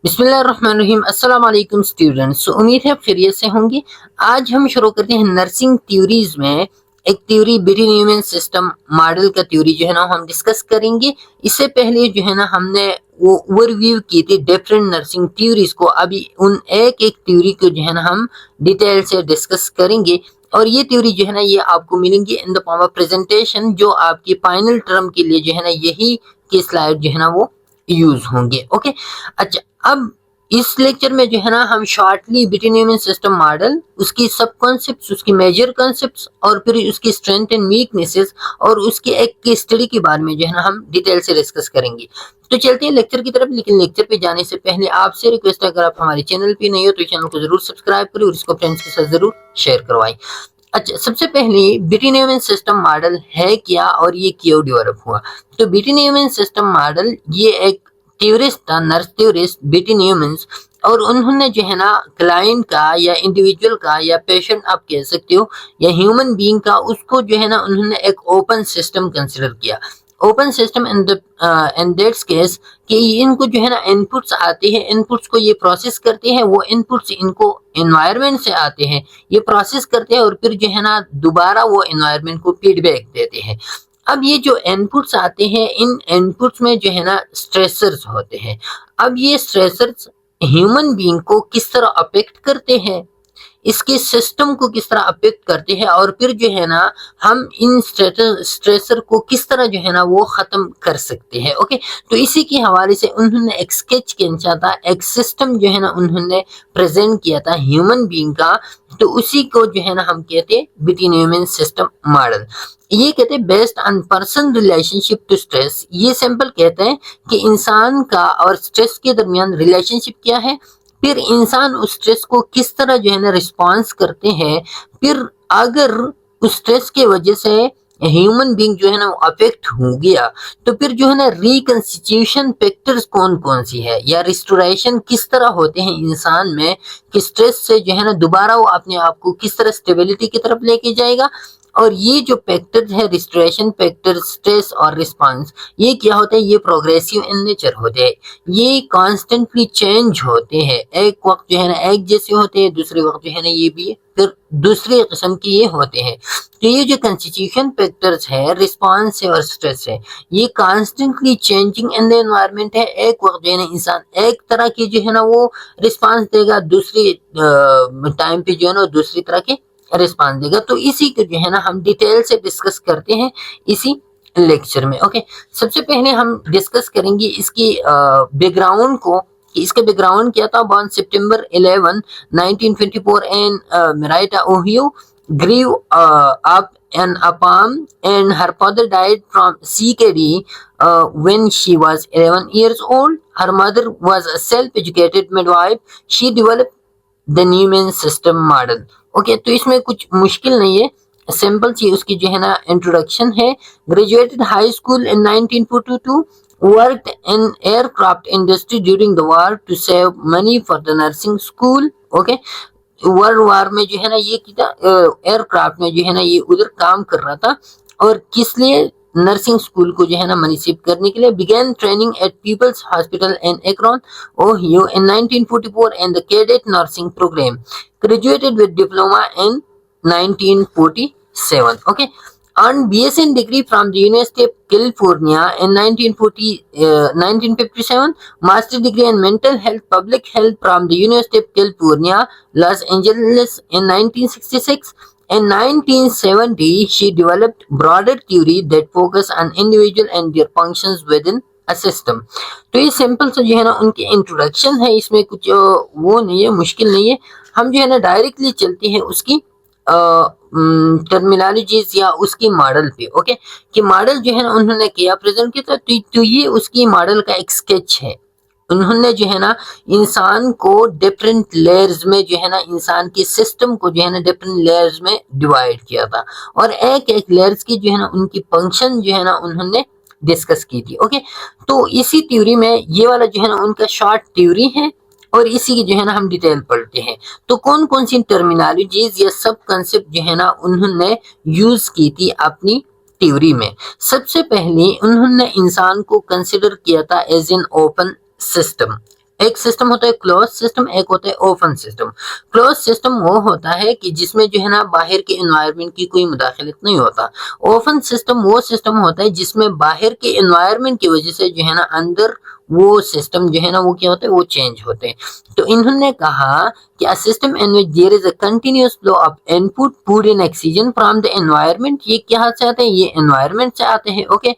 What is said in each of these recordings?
बिस्मिल्लाहिर्रहमानिर्रहीम। अस्सलाम वालेकुम स्टूडेंट्स। उम्मीद है आप खैरियत से होंगे। आज हम शुरू करते हैं नर्सिंग थ्योरीज में एक theory British human system model का थ्योरी जो है ना हम डिस्कस करेंगे। इससे पहले जो है ना हमने वो ओवरव्यू की थी डिफरेंट नर्सिंग थ्योरीज को। अभी उन एक एक थ्योरी को जो है ना हम डिटेल से डिस्कस करेंगे और ये थ्योरी जो है ना ये आपको मिलेंगी in the form of presentation, जो आपकी फाइनल टर्म के लिए जो है ना यही के स्लाइड जो है ना वो यूज होंगे। ओके, अच्छा, अब इस लेक्चर में जो है ना हम shortly British human system model, उसकी सब कॉन्सेप्ट्स, उसकी मेजर कॉन्सेप्ट्स और फिर उसकी स्ट्रेंथ एंड वीकनेसेस और उसके एक केस स्टडी के बारे में जो है ना हम डिटेल से डिस्कस करेंगे। तो चलते हैं लेक्चर की तरफ। लेकिन लेक्चर पे जाने से पहले आपसे रिक्वेस्ट है, अगर आप हमारे चैनल पे नहीं हो तो चैनल को जरूर सब्सक्राइब करें और इसको फ्रेंड्स के साथ जरूर शेयर करवाएं। अच्छा, सबसे पहले ब्रिटिश ह्यूमन सिस्टम मॉडल है क्या और ये क्यों डेवलप हुआ। तो ब्रिटिश ह्यूमन सिस्टम मॉडल ये एक थ्योरिस्ट था, नर्स थ्योरिस्ट ब्रिटिश ह्यूमंस, और उन्होंने जो है ना क्लाइंट का या इंडिविजुअल का या पेशेंट आप कह सकते हो या ह्यूमन बीइंग का, उसको जो है ना उन्होंने एक ओपन सिस्टम कंसिडर किया। Open system in that's case कि इनको जो है ना इनपुट्स आते हैं, इनपुट्स को ये प्रोसेस करते हैं, वो इनपुट्स इनको एनवायरनमेंट से आते हैं, ये प्रोसेस करते हैं और फिर जो है ना दोबारा वो एनवायरनमेंट को फीडबैक देते हैं। अब ये जो इनपुट्स आते हैं, इन इनपुट्स में जो है ना स्ट्रेसर्स होते हैं। अब ये स्ट्रेसर्स ह्यूमन बीइंग को किस तरह अफेक्ट करते हैं, इसके सिस्टम को किस तरह अफेक्ट करते हैं और फिर जो है ना हम इन स्ट्रेसर को किस तरह जो है ना वो खत्म कर सकते हैं। ओके, तो इसी के हवाले से उन्होंने एक स्केच खींचा था, एक सिस्टम जो है ना उन्होंने प्रेजेंट किया था ह्यूमन बीइंग का। तो उसी को जो है ना हम कहते हैं ब्रिटिश ह्यूमन सिस्टम मॉडल। ये कहते हैं based on person relationship to stress. ये सिंपल कहते हैं कि इंसान का और स्ट्रेस के दरमियान रिलेशनशिप क्या है, फिर इंसान उस स्ट्रेस को किस तरह जो है ना रिस्पॉन्स करते हैं, फिर अगर उस स्ट्रेस की वजह से ह्यूमन बीइंग जो है ना अफेक्ट हो गया तो फिर जो है ना रिकंस्टिट्यूशन फैक्टर्स कौन कौन सी है या रिस्टोरेशन किस तरह होते हैं इंसान में कि स्ट्रेस से जो है ना दोबारा वो अपने आप को किस तरह स्टेबिलिटी की तरफ लेके जाएगा। और ये जो फैक्टर्स है रिस्टोरेशन फैक्टर, स्ट्रेस और रिस्पांस, ये क्या होते हैं, ये प्रोग्रेसिव इन नेचर होते हैं, ये कॉन्स्टेंटली चेंज होते हैं। एक वक्त जो है ना एक जैसे होते हैं, दूसरे वक्त जो है ना ये भी फिर दूसरे किस्म के ये होते हैं। तो ये जो कंस्टिट्यूशन फैक्टर्स है, रिस्पांस है और स्ट्रेस है, ये constantly changing in the environment है। एक वक्त जो है ना इंसान एक तरह की जो है ना वो रिस्पांस देगा, दूसरी टाइम पे जो है ना दूसरी तरह के रिस्पांस देगा। तो इसी को जो है ना हम डिटेल से डिस्कस करते हैं इसी लेक्चर में। ओके, सबसे पहले हम डिस्कस करेंगे इसकी बैकग्राउंड को कि इसका बैकग्राउंड क्या था। Born September 11 1924 in Marietta Ohio, grew up in a farm, and her father died from CKD when she was 11 years old. Her mother was a self-educated midwife. She developed the Neuman system model. Okay, तो इसमें कुछ मुश्किल नहीं है, simple सी उसकी जो है ना इंट्रोडक्शन है। Graduated high school in 1942, worked in aircraft industry during the war to save money for the nursing school. Okay, world war में जो है ना ये एयरक्राफ्ट में जो है ना ये उधर काम कर रहा था और किस लिए, नर्सिंग स्कूल को जो है ना मनीसिप करने के लिए। Began training at People's Hospital in Akron Ohio in 1944 and the cadet nursing program. Graduated with diploma in 1947। Okay, earned BSN degree from the University of California in 1957, master degree in mental health public health from the University of California, Los Angeles in 1966. In 1970, she developed broader theory that focus on individual and their functions within a system. तो ये simple सा जो है ना उनकी introduction है, इसमें कुछ वो नहीं है, मुश्किल नहीं है। हम जो है ना डायरेक्टली चलते हैं उसकी टर्मिनोलॉजीज या उसकी मॉडल पे। ओके, कि मॉडल जो है ना उन्होंने किया प्रेजेंट किया, तो ये उसकी मॉडल का एक स्केच है। उन्होंने जो है ना इंसान को डिफरेंट लेयर्स में जो है ना इंसान के सिस्टम को जो है ना डिफरेंट लेयर्स में डिवाइड किया था और एक एक लेयर्स की जो है ना उनकी फंक्शन जो है ना उन्होंने डिस्कस की थी। ओके, तो इसी थ्योरी में ये वाला जो है ना उनका शॉर्ट थ्योरी है और इसी की जो है ना हम डिटेल पढ़ते हैं। तो कौन कौन सी टर्मिनोलॉजीज या सब कंसेप्ट जो है ना उन्होंने यूज की थी अपनी थ्योरी में। सबसे पहले उन्होंने इंसान को कंसिडर किया था एज एन ओपन सिस्टम। एक सिस्टम होता है क्लोज सिस्टम, एक होता है ओपन सिस्टम। क्लोज सिस्टम वो होता है कि जिसमें जो है ना बाहर के एनवायरनमेंट की कोई मुदाखलत नहीं होता। ओपन सिस्टम वो सिस्टम होता है जिसमें बाहर के एनवायरनमेंट की वजह से जो है ना अंदर वो सिस्टम जो है ना वो क्या होता है, वो चेंज होते हैं। तो इन्होंने कहा कि a system in which there is a continuous flow of input food and oxygen from the environment, ये क्या से आते हैं, ये environment से आते हैं। Okay,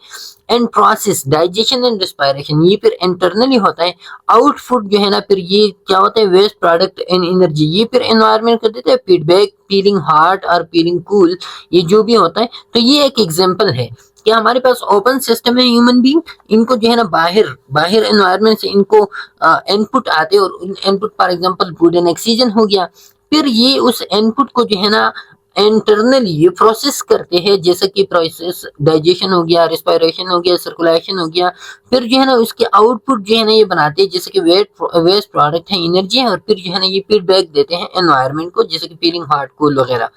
and process digestion and respiration, ये फिर इंटरनली होता है। आउटपुट जो है ना फिर ये क्या होता है, वेस्ट प्रोडक्ट एंड एनर्जी, ये फिर एनवायरनमेंट को देते हैं फीडबैक, फीलिंग हॉट और फीलिंग कूल, ये जो भी होता है। तो ये एक एग्जांपल है कि हमारे पास ओपन सिस्टम है ह्यूमन बीइंग, इनको जो है ना बाहर बाहर एनवायरनमेंट से इनको इनपुट आते हैं, और input for example food and oxygen हो गया। फिर ये उस इनपुट को जो है ना इंटरनली ये प्रोसेस करते हैं, जैसे कि प्रोसेस डाइजेशन हो गया, रेस्पिरेशन हो गया, सर्कुलेशन हो गया। फिर जो है ना उसके आउटपुट जो है ना ये बनाते हैं, जैसे कि वेस्ट प्रोडक्ट है, एनर्जी है, और फिर जो है ना ये फीडबैक देते हैं एनवायरनमेंट को, जैसे कि फीलिंग हार्ट कूल वगैरह।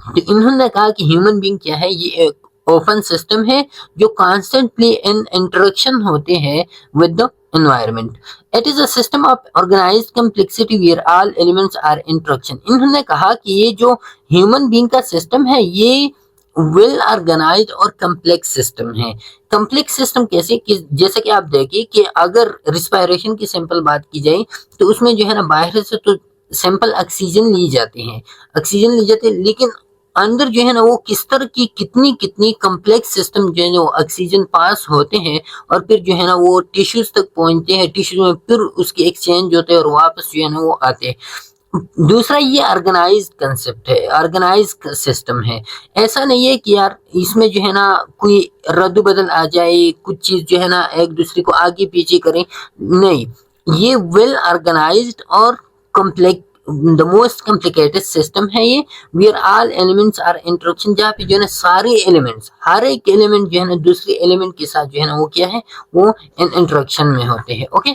तो इन्होंने कहा कि ह्यूमन बीइंग क्या है, ये एक ओपन सिस्टम है जो कॉन्स्टेंटली इन इंटरेक्शन होते हैं with the environment. It is a system of organized complexity where all elements are interaction. इन्होंने कहा कि ये जो ह्यूमन बीइंग का सिस्टम है ये वेल ऑर्गेनाइज्ड और कम्प्लेक्स सिस्टम है। कम्प्लेक्स सिस्टम कैसे कि जैसे कि आप देखिए कि अगर रिस्पायरेशन की सिंपल बात की जाए तो उसमें जो है ना बाहर से तो सिंपल ऑक्सीजन ली जाती है, ऑक्सीजन ली जाती है, लेकिन अंदर जो है ना वो किस तरह की कितनी कितनी कम्प्लेक्स सिस्टम जो है जो ऑक्सीजन पास होते हैं और फिर जो है ना वो टिश्यूज तक पहुंचते हैं, टिश्यूज में फिर उसके एक्सचेंज होते हैं और वापस जो है ना वो आते हैं। दूसरा ये ऑर्गेनाइज्ड कंसेप्ट है, ऑर्गेनाइज्ड सिस्टम है। ऐसा नहीं है कि यार इसमें जो है ना कोई रद्द बदल आ जाए, कुछ चीज जो है ना एक दूसरे को आगे पीछे करें, नहीं, ये वेल ऑर्गेनाइज्ड और complex the most complicated system है ये, where all elements are interaction, जहाँ पे जो है ना सारे एलिमेंट्स, हर एक एलिमेंट जो है ना दूसरे एलिमेंट के साथ जो है ना वो क्या है, वो इंटरेक्शन में होते हैं। ओके,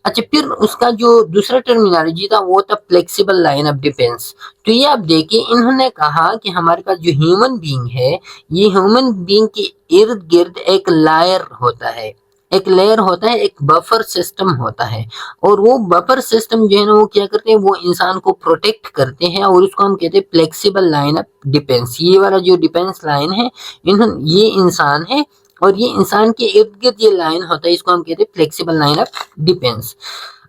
अच्छा, फिर उसका जो दूसरा टर्मिनोलॉजी था वो था फ्लेक्सिबल लाइन ऑफ डिफेंस। तो ये आप देखिए इन्होंने कहा कि हमारे पास जो ह्यूमन बीइंग है, ये ह्यूमन बीइंग के इर्द गिर्द एक लेयर होता है, एक लेयर होता है, एक बफर सिस्टम होता है, और वो बफर सिस्टम जो है ना वो क्या करते हैं, वो इंसान को प्रोटेक्ट करते हैं, और उसको हम कहते हैं फ्लेक्सिबल लाइन ऑफ डिफेंस। ये वाला जो डिफेंस लाइन है, ये इंसान है, और ये इंसान के इर्द गिर्द ये लाइन होता है, इसको हम कहते हैं फ्लेक्सिबल लाइन ऑफ डिफेंस।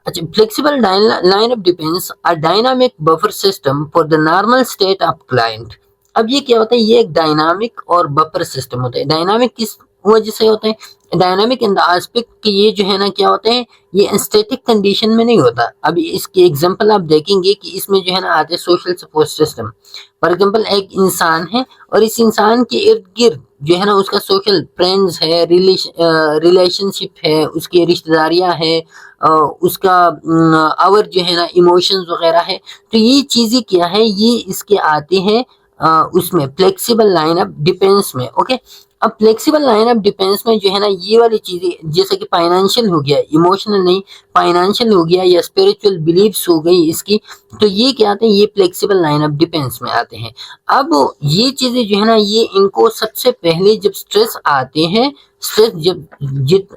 अच्छा, flexible line of defence a dynamic buffer system for the normal state of client. अब ये क्या होता है, ये एक डायनामिक और बफर सिस्टम होता है। डायनामिक किस वजह से होता है, डायनामिक इन द एस्पेक्ट कि ये जो है ना क्या होते हैं, ये स्टैटिक कंडीशन में नहीं होता। अभी इसकी एग्जांपल आप देखेंगे कि इसमें जो है ना आते हैं social support system. For example एक इंसान है और इस इंसान के इर्द गिर्द जो है ना उसका सोशल फ्रेंड्स है, रिलेशनशिप है, उसकी रिश्तेदारियां है, उसका और जो है ना इमोशंस वगैरह है। तो ये चीजें क्या है, ये इसके आते हैं उसमें फ्लेक्सिबल लाइन ऑफ डिफेंस में। ओके, अब फ्लेक्सिबल लाइन ऑफ डिफेंस में जो है ना ये वाली चीजें जैसे कि फाइनेंशियल हो गया, इमोशनल नहीं, फाइनेंशियल हो गया या स्पिरिचुअल बिलीव्स हो गई इसकी, तो ये क्या आते हैं, ये फ्लेक्सिबल लाइन ऑफ डिफेंस में आते हैं। अब ये चीजें जो है ना ये इनको सबसे पहले जब स्ट्रेस आते हैं, स्ट्रेस जब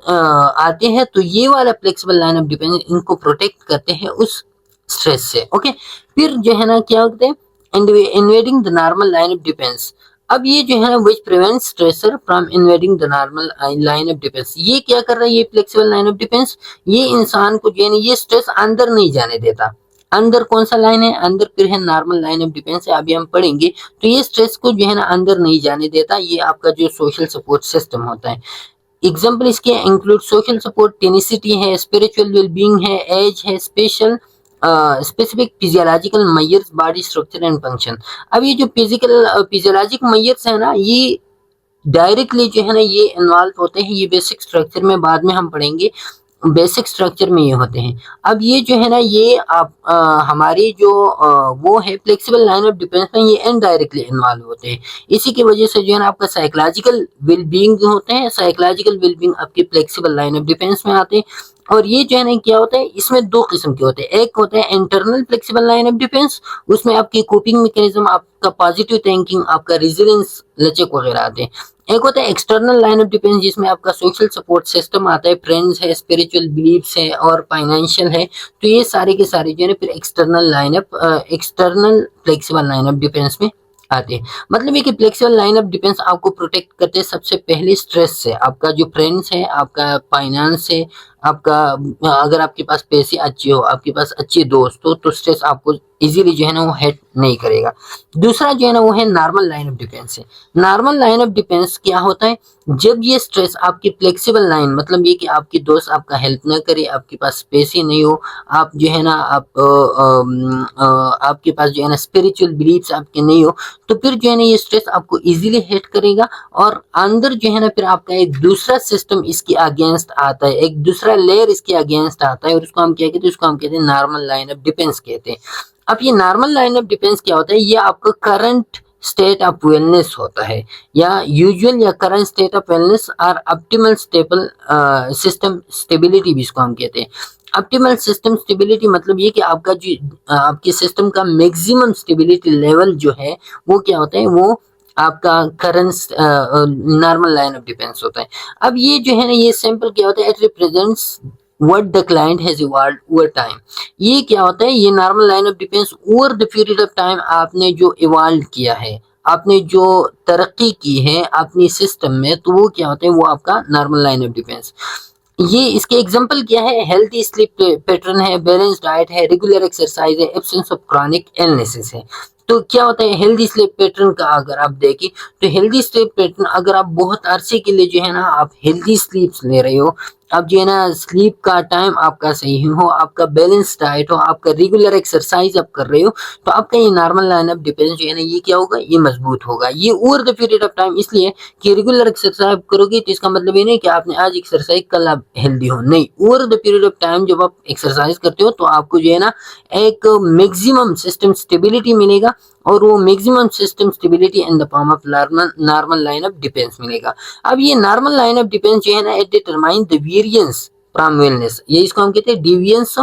आते हैं तो ये वाला फ्लेक्सिबल लाइन ऑफ डिफेंस इनको प्रोटेक्ट करते हैं उस स्ट्रेस से। ओके, फिर जो है ना क्या होते हैं, invading the normal line of defence. अब ये जो है ना which prevent stressor from invading the normal line of defence, ये क्या कर रहा है, ये फ्लेक्सिबल लाइन ऑफ डिफेंस, ये इंसान को जो है ना ये स्ट्रेस अंदर नहीं जाने देता। अंदर कौन सा लाइन है, अंदर फिर है नॉर्मल लाइन ऑफ डिफेंस है, अभी हम पढ़ेंगे। तो ये स्ट्रेस को जो है ना अंदर नहीं जाने देता, ये आपका जो सोशल सपोर्ट सिस्टम होता है। एग्जाम्पल इसके इंक्लूड सोशल सपोर्ट, टेनिसिटी है, स्पिरिचुअल वेलबींग है, एज है, special specific physiological measures, body structure and function. अब ये जो फिजियोलॉजिक मेजर्स है ना, ये डायरेक्टली जो है ना ये इन्वॉल्व होते हैं, ये बेसिक स्ट्रक्चर में बाद में हम पढ़ेंगे, बेसिक स्ट्रक्चर में ये होते हैं। अब ये जो है ना ये आप हमारी जो वो है फ्लेक्सिबल लाइन ऑफ डिफेंस में ये इनडायरेक्टली इन्वॉल्व होते हैं। इसी की वजह से जो है ना आपका साइकोलॉजिकल वेलबींग होते हैं, साइकोलॉजिकल वेलबींग आपके फ्लेक्सिबल लाइन ऑफ डिफेंस में आते हैं। और ये जो है ना क्या होता है, इसमें दो किस्म के होते हैं। एक होता है internal flexible line of defence, उसमें आपकी कोपिंग मैकेनिज्म, आपका पॉजिटिव थिंकिंग, आपका रेजिलियंस, लचक वगैरह आते हैं। एक होता है एक्सटर्नल लाइन ऑफ डिफेंस, जिसमें आपका सोशल सपोर्ट सिस्टम आता है, फ्रेंड्स है, स्पिरिचुअल बिलीफ्स है और फाइनेंशियल है। तो ये सारे के सारे जो है ना फिर external flexible line of defence में आते हैं। मतलब ये कि फ्लेक्सिबल लाइन ऑफ डिफेंस आपको प्रोटेक्ट करते हैं सबसे पहले स्ट्रेस से। आपका जो फ्रेंड्स है, आपका फाइनेंस है, आपका अगर आपके पास पैसे अच्छे हो, आपके पास अच्छे दोस्त हो, तो स्ट्रेस आपको इजीली जो है ना वो हेट नहीं करेगा। दूसरा जो है ना वो है नॉर्मल लाइन ऑफ डिफेंस है। नॉर्मल लाइन ऑफ डिफेंस क्या होता है, जब ये स्ट्रेस आपकी फ्लेक्सिबल लाइन, मतलब ये कि आपकी दोस्त आपका हेल्प ना करे, आपके पास पैसे नहीं हो, आप जो है ना आपके पास जो है ना स्पिरिचुअल बिलीफ्स आपके नहीं हो, तो फिर जो है ना ये स्ट्रेस आपको इजीली हिट करेगा। और अंदर जो है ना फिर आपका एक दूसरा सिस्टम इसके अगेंस्ट आता है, एक दूसरा लेयर इसके अगेंस्ट आता है, और उसको हम क्या कहते हैं, उसको हम कहते हैं नॉर्मल लाइन ऑफ डिफेंस कहते हैं। अब ये नॉर्मल लाइन ऑफ डिफेंस क्या होता है, ये आपका करंट स्टेट ऑफ वेलनेस होता है, या यूजुअल या करंट स्टेट ऑफ वेलनेस और ऑप्टिमल स्टेबल सिस्टम स्टेबिलिटी भी इसको हम कहते हैं। ऑप्टिमल सिस्टम स्टेबिलिटी मतलब ये कि आपका जो आपके सिस्टम का मैक्सिमम स्टेबिलिटी लेवल जो है वो क्या होता है, वो आपका current normal line of defence होता है। अब ये जो है ना ये सिंपल क्या होता है, it represents what the client has evolved over time. ये क्या होता है, ये normal line of defence over the period of time आपने जो इवॉल्व किया है, आपने जो तरक्की की है अपनी सिस्टम में, तो वो क्या होता है, वो आपका नॉर्मल लाइन ऑफ डिफेंस। ये इसके एग्जांपल क्या है, हेल्थी स्लीप पैटर्न है, बैलेंस डाइट है, रेगुलर एक्सरसाइज है, एब्सेंस ऑफ क्रॉनिक इलनेसेस है। तो क्या होता है हेल्दी स्लीप पैटर्न का अगर आप देखें, तो हेल्दी स्लीप पैटर्न अगर आप बहुत अरसे के लिए जो है ना आप हेल्दी स्लीप्स ले रहे हो, आप जो है ना स्लीप का टाइम आपका सही हो, आपका बैलेंस डाइट हो, आपका रेगुलर एक्सरसाइज आप कर रहे हो, तो आपका ये नॉर्मल लाइन ऑफ डिफेंस जो है ना ये क्या होगा, ये मजबूत होगा। ये over the period of time, इसलिए कि रेगुलर एक्सरसाइज करोगे तो इसका मतलब ये नहीं कि आपने आज एक्सरसाइज कल आप हेल्दी हो, नहीं, over the period of time जब आप एक्सरसाइज करते हो तो आपको जो है ना एक मैक्सिमम सिस्टम स्टेबिलिटी मिलेगा, और वो maximum system stability in the form of normal line of defence मिलेगा। अब ये नॉर्मल लाइन ऑफ डिफेंस जो है ना it determine the variance from wellness, ये इसको हम कहते हैं डिविएंस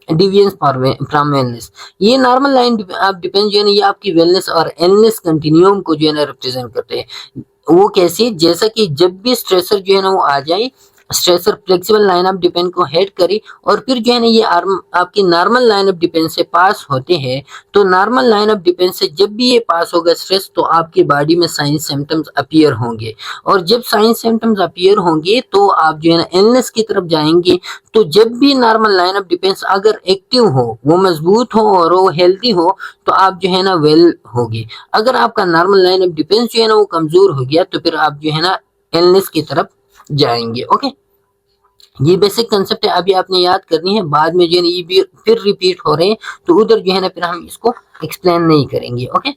डिविएंस फ्रॉम वेलनेस। ये नॉर्मल लाइन ऑफ डिफेंस जो है ना ये आपकी वेलनेस और इलनेस कंटिन्यूम को जो है ना रिप्रेजेंट करते हैं। वो कैसे, जैसा कि जब भी स्ट्रेसर जो है ना वो आ जाए, stressor flexible line of defence को हेड करे, और फिर जो है ना ये आपकी नॉर्मल लाइन ऑफ डिफेंस से पास होते हैं, तो नॉर्मल लाइन ऑफ डिफेंस से जब भी ये पास होगा स्ट्रेस, तो आपकी बॉडी में साइन सिम्टम्स अपीयर होंगे, और जब साइन सिम्टम्स अपीयर होंगे तो आप जो है ना इलनेस की तरफ जाएंगे। तो जब भी नॉर्मल लाइन ऑफ डिफेंस अगर एक्टिव हो, वो मजबूत हो और वो हेल्दी हो, तो आप जो है ना वेल होगी। अगर आपका नॉर्मल लाइन ऑफ डिफेंस जो है ना वो कमजोर हो गया, तो फिर आप जो है ना इलनेस की तरफ जाएंगे। ओके, ये बेसिक कंसेप्ट है, अभी आपने याद करनी है, बाद में जो है ना ये भी फिर रिपीट हो रहे हैं, तो उधर जो है ना फिर हम इसको एक्सप्लेन नहीं करेंगे। ओके,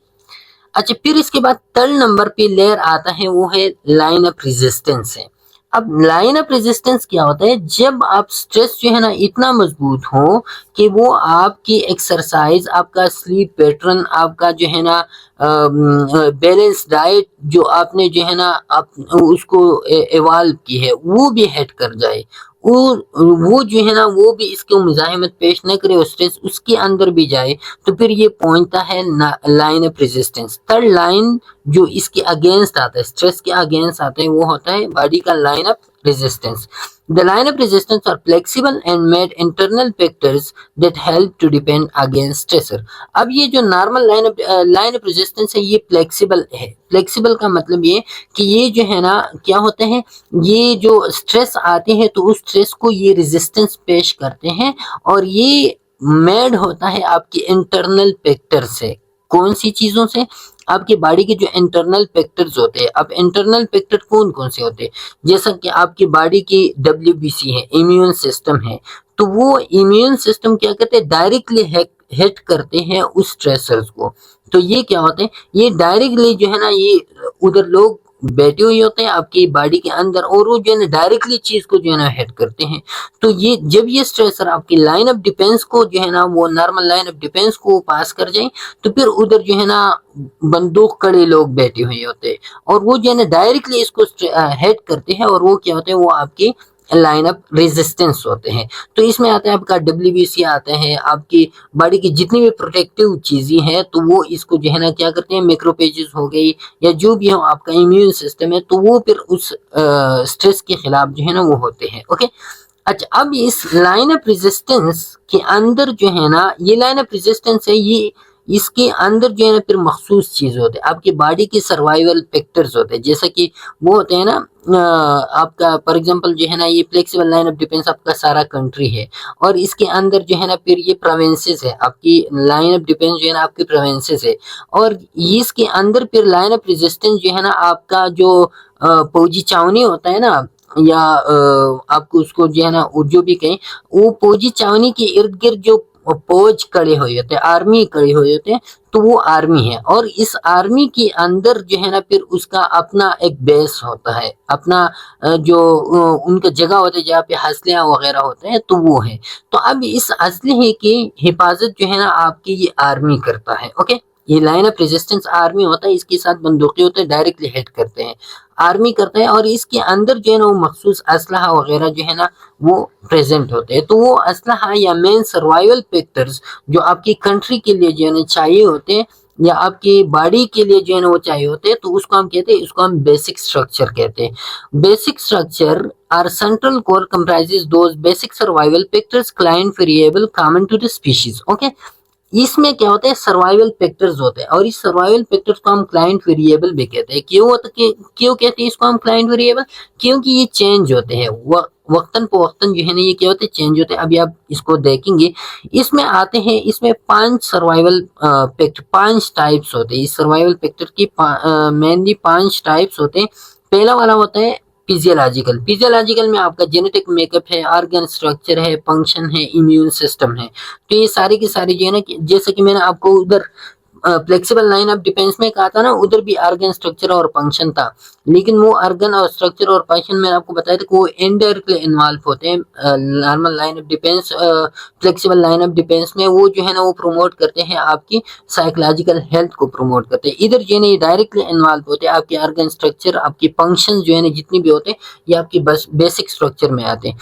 अच्छा, फिर इसके बाद थर्ड नंबर पे लेयर आता है, वो है लाइन ऑफ रेजिस्टेंस है। अब लाइन ऑफ रेजिस्टेंस क्या होता है, जब आप स्ट्रेस जो है ना इतना मजबूत हो कि वो आपकी एक्सरसाइज, आपका स्लीप पैटर्न, आपका जो है ना बैलेंस डाइट जो आपने जो है ना आप उसको इवॉल्व की है, वो भी हेड कर जाए, वो जो है ना वो भी इसको मुजाहिमत पेश न करे, और स्ट्रेस उसके अंदर भी जाए, तो फिर ये पहुंचता है line of resistance. Third line जो इसके अगेंस्ट आता है, स्ट्रेस के अगेंस्ट आता है, वो होता है बॉडी का line of resistance. The line of resistance are flexible and made internal factors that help to defend against stressor. अब ये जो नॉर्मल लाइन ऑफ रेजिस्टेंस है ये फ्लेक्सिबल है। फ्लेक्सिबल का मतलब ये कि ये जो है ना क्या होते हैं, ये जो स्ट्रेस आते हैं तो उस स्ट्रेस को ये रेजिस्टेंस पेश करते हैं, और ये मेड होता है आपकी इंटरनल फैक्टर से। कौन सी चीजों से, आपकी बॉडी के जो इंटरनल फैक्टर्स होते हैं। अब इंटरनल फैक्टर कौन कौन से होते हैं, जैसा कि आपकी बॉडी की WBC है, इम्यून सिस्टम है, तो वो इम्यून सिस्टम क्या करते हैं, डायरेक्टली हिट करते हैं उस स्ट्रेसर्स को। तो ये क्या होते हैं, ये डायरेक्टली जो है ना ये उधर लोग बैठे हुए होते हैं आपकी बॉडी के अंदर, और वो जो है ना डायरेक्टली चीज को जो है ना हिट करते हैं। तो ये जब ये स्ट्रेसर आपकी लाइन ऑफ डिफेंस को जो है ना वो नॉर्मल लाइन ऑफ डिफेंस को पास कर जाए, तो फिर उधर जो है ना बंदूक कड़े लोग बैठे हुए होते हैं, और वो जो है ना डायरेक्टली इसको हेड करते हैं, और वो क्या होते हैं, वो आपके लाइन ऑफ रेजिस्टेंस होते हैं। तो इसमें आता है आपका WBC आते हैं, आपकी बॉडी की जितनी भी प्रोटेक्टिव चीजें हैं तो वो इसको जो है ना क्या करते हैं, मैक्रोफेजेस हो गई या जो भी हो आपका इम्यून सिस्टम है, तो वो फिर उस स्ट्रेस के खिलाफ जो है ना वो होते हैं। ओके, अच्छा, अब इस लाइन ऑफ रेजिस्टेंस के अंदर जो है ना, ये लाइन ऑफ रेजिस्टेंस है, ये इसके अंदर जो है ना फिर मखसूस चीज होते हैं, आपकी बॉडी की सर्वाइवल फैक्टर्स होते हैं, जैसा कि वो होते हैं ना आपका फॉर एग्जांपल जो है ना, ये फ्लेक्सिबल लाइन ऑफ डिफेंस आपका सारा कंट्री है, और इसके अंदर जो है ना फिर ये प्रोविंसेस है, आपकी लाइन ऑफ डिफेंस जो है ना आपकी प्रोविंसेस है, और इसके अंदर फिर लाइन ऑफ रेजिस्टेंस जो है ना आपका जो फौजी छावनी होता है ना, या आपको उसको जो है ना जो भी कहें, वो फौजी छावनी के इर्द गिर्द जो फौज खड़े हुए होते हैं, आर्मी खड़े हुए होते हैं, तो वो आर्मी है, और इस आर्मी के अंदर जो है ना फिर उसका अपना एक बेस होता है, अपना जो उनका जगह होता है जहाँ पे हसलियाँ वगैरह होते हैं, तो वो है। तो अब इस असलहे की हिफाजत जो है ना आपकी ये आर्मी करता है। ओके, ये लाइन ऑफ रेजिस्टेंस आर्मी होता है, इसके साथ बंदूकें होते हैं, डायरेक्टली हिट करते हैं, आर्मी करता है, और इसके अंदर जो है ना वो मखसूस असलहा वगैरह जो है ना वो प्रेजेंट होते हैं। तो वो असलहा या मेन सर्वाइवल फैक्टर्स जो आपकी कंट्री के लिए जो है ना चाहिए होते हैं, या आपकी बॉडी के लिए जो है ना वो चाहिए होते हैं, तो उसको हम कहते हैं, इसको हम बेसिक स्ट्रक्चर कहते हैं। Basic structure are central core comprises those basic survival factors client variable common to the species. Okay, इसमें क्या होता है, सर्वाइवल फैक्टर्स होते हैं, और इस सर्वाइवल फैक्टर्स को हम क्लाइंट वेरिएबल भी कहते हैं। क्यों होता है, क्यों कहते हैं इसको हम क्लाइंट वेरिएबल? क्योंकि ये चेंज होते हैं, वक्तन पे वक्तन जो है ना ये क्या होते हैं, चेंज होते हैं। अभी आप इसको देखेंगे, इसमें आते हैं, इसमें 5 सर्वाइवल फैक्टर, 5 टाइप्स होते हैं। इस सर्वाइवल फैक्टर की मेनली 5 टाइप्स होते हैं। पहला वाला होता है फिजियोलॉजिकल। फिजियोलॉजिकल में आपका जेनेटिक मेकअप है, ऑर्गन स्ट्रक्चर है, फंक्शन है, इम्यून सिस्टम है। तो ये सारी की सारी जो है ना, जैसे कि मैंने आपको उधर फ्लेक्सिबल लाइन ऑफ डिफेंस में कहा था ना, उधर भी ऑर्गन स्ट्रक्चर और फंक्शन था, लेकिन वो ऑर्गन और स्ट्रक्चर और फंक्शन मैंने आपको बताया था कि वो इनडायरेक्टली इन्वॉल्व होते हैं। Normal line of defence, flexible line of defence में वो जो है ना वो प्रोमोट करते हैं, आपकी साइकोलॉजिकल हेल्थ को प्रोमोट करते हैं। इधर जो है ना ये डायरेक्टली इन्वॉल्व होते हैं, आपके ऑर्गन स्ट्रक्चर, आपकी फंक्शन जो है ना जितनी भी होते हैं, ये आपकी बस बेसिक स्ट्रक्चर में आते हैं।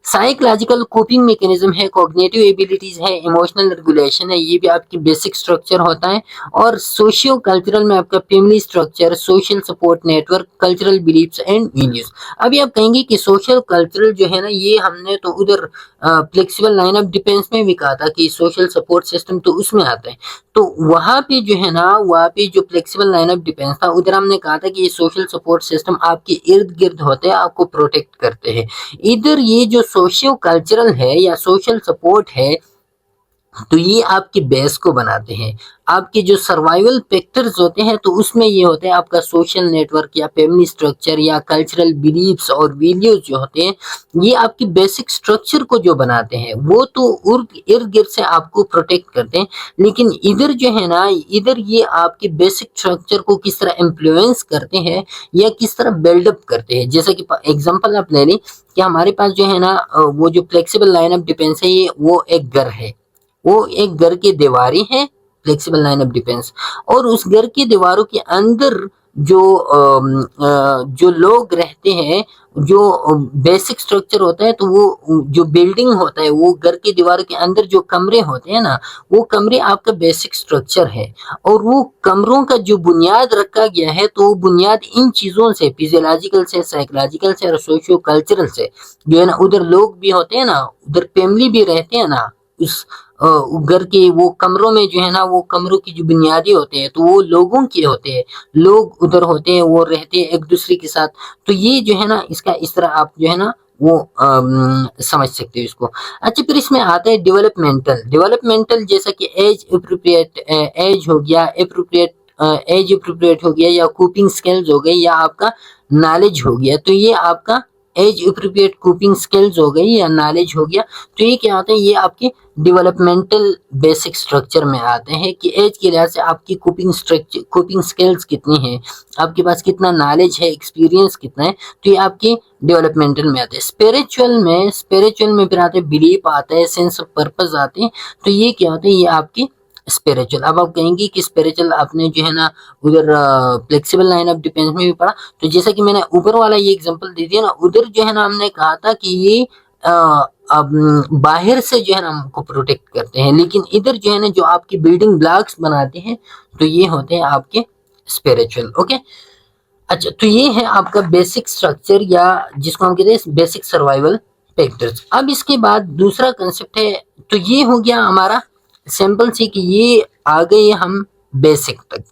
साइकोलॉजिकल कोपिंग मैकेनिज्म है, कॉग्निटिव एबिलिटीज है, इमोशनल रेगुलेशन है, ये भी आपकी बेसिक स्ट्रक्चर होता है। और सोशियो कल्चरल में आपका family structure, social support network, cultural beliefs and values. अभी आप कहेंगे कि सोशल कल्चरल जो है ना, ये हमने तो उधर फ्लेक्सिबल लाइन ऑफ डिफेंस में भी कहा था कि सोशल सपोर्ट सिस्टम तो उसमें आता है। तो वहां पे जो है ना, वहां पे जो फ्लेक्सिबल लाइन ऑफ डिफेंस था, उधर हमने कहा था कि ये सोशल सपोर्ट सिस्टम आपके इर्द गिर्द होते हैं, आपको प्रोटेक्ट करते हैं। इधर ये जो सोशियो कल्चरल है या सोशल सपोर्ट है, तो ये आपके बेस को बनाते हैं। आपके जो सर्वाइवल फैक्टर्स होते हैं, तो उसमें ये होते हैं आपका सोशल नेटवर्क या फैमिली स्ट्रक्चर या कल्चरल बिलीव्स और वैल्यूज जो होते हैं, ये आपकी बेसिक स्ट्रक्चर को जो बनाते हैं, वो तो इर्द गिर्द से आपको प्रोटेक्ट करते हैं। लेकिन इधर जो है ना, इधर ये आपके बेसिक स्ट्रक्चर को किस तरह इन्फ्लुएंस करते हैं या किस तरह बिल्डअप करते हैं। जैसे कि एग्जाम्पल आप ले लें कि हमारे पास जो है ना वो जो फ्लेक्सिबल लाइन ऑफ डिफेंस है, ये वो एक घर है, वो एक घर की दीवारें हैं, फ्लेक्सिबल लाइन ऑफ डिफेंस, और उस घर की दीवारों के अंदर जो जो लोग रहते हैं, जो बेसिक स्ट्रक्चर होता है, तो वो जो बिल्डिंग होता है, वो घर की दीवारों के अंदर जो कमरे होते हैं ना, वो कमरे आपका बेसिक स्ट्रक्चर है। और वो कमरों का जो बुनियाद रखा गया है, तो वो बुनियाद इन चीजों से, फिजियोलॉजिकल से, साइकोलॉजिकल से और सोशियो कल्चरल से जो है ना, उधर लोग भी होते हैं ना, उधर फैमिली भी रहते हैं ना, उस घर के वो कमरों में जो है ना, वो कमरों की जो बुनियादी होते हैं, तो वो लोगों के होते हैं, लोग उधर होते हैं, वो रहते हैं एक दूसरे के साथ। तो ये जो है ना, इसका इस तरह आप जो है ना वो समझ सकते हो इसको। अच्छा, फिर इसमें आता है डेवलपमेंटल। डेवलपमेंटल जैसा कि एज अप्रोप्रिएट, एज हो गया, अप्रोप्रिएट एज अप्रोप्रिएट हो गया, या कूपिंग स्किल्स हो गई, या आपका नॉलेज हो गया। तो ये आपका एज अप्रोप्रिएट कूपिंग स्किल्स हो गई या नॉलेज हो गया। तो ये क्या होता है, ये आपके डेवलपमेंटल बेसिक स्ट्रक्चर में आते हैं कि एज के लिहाज से आपकी कूपिंग स्ट्रक्चर, कूपिंग स्किल्स कितनी है, आपके पास कितना नॉलेज है, एक्सपीरियंस कितना है, तो ये आपके डेवलपमेंटल में आते हैं। स्पिरिचुअल में फिर आते हैं बिलीफ आता है, सेंस ऑफ पर्पस आते हैं। तो ये क्या होते हैं, ये आपके स्पिरिचुअल। अब आप कहेंगे कि स्पिरिचुअल आपने जो है ना उधर फ्लेक्सिबल लाइन ऑफ डिफेंस में भी पढ़ा, तो जैसा कि मैंने ऊपर वाला ये एग्जांपल दे दिया ना, उधर जो है ना हमने कहा था कि ये अब बाहर से जो है ना हमको प्रोटेक्ट करते हैं, लेकिन इधर जो है ना जो आपकी बिल्डिंग ब्लॉक्स बनाते हैं तो ये होते हैं आपके स्पिरिचुअल। ओके, अच्छा, तो ये है आपका बेसिक स्ट्रक्चर या जिसको हम कहते हैं बेसिक सर्वाइवल फैक्टर्स। अब इसके बाद दूसरा कंसेप्ट है, तो ये हो गया हमारा सिंपल सी कि ये आ गए हम बेसिक तक।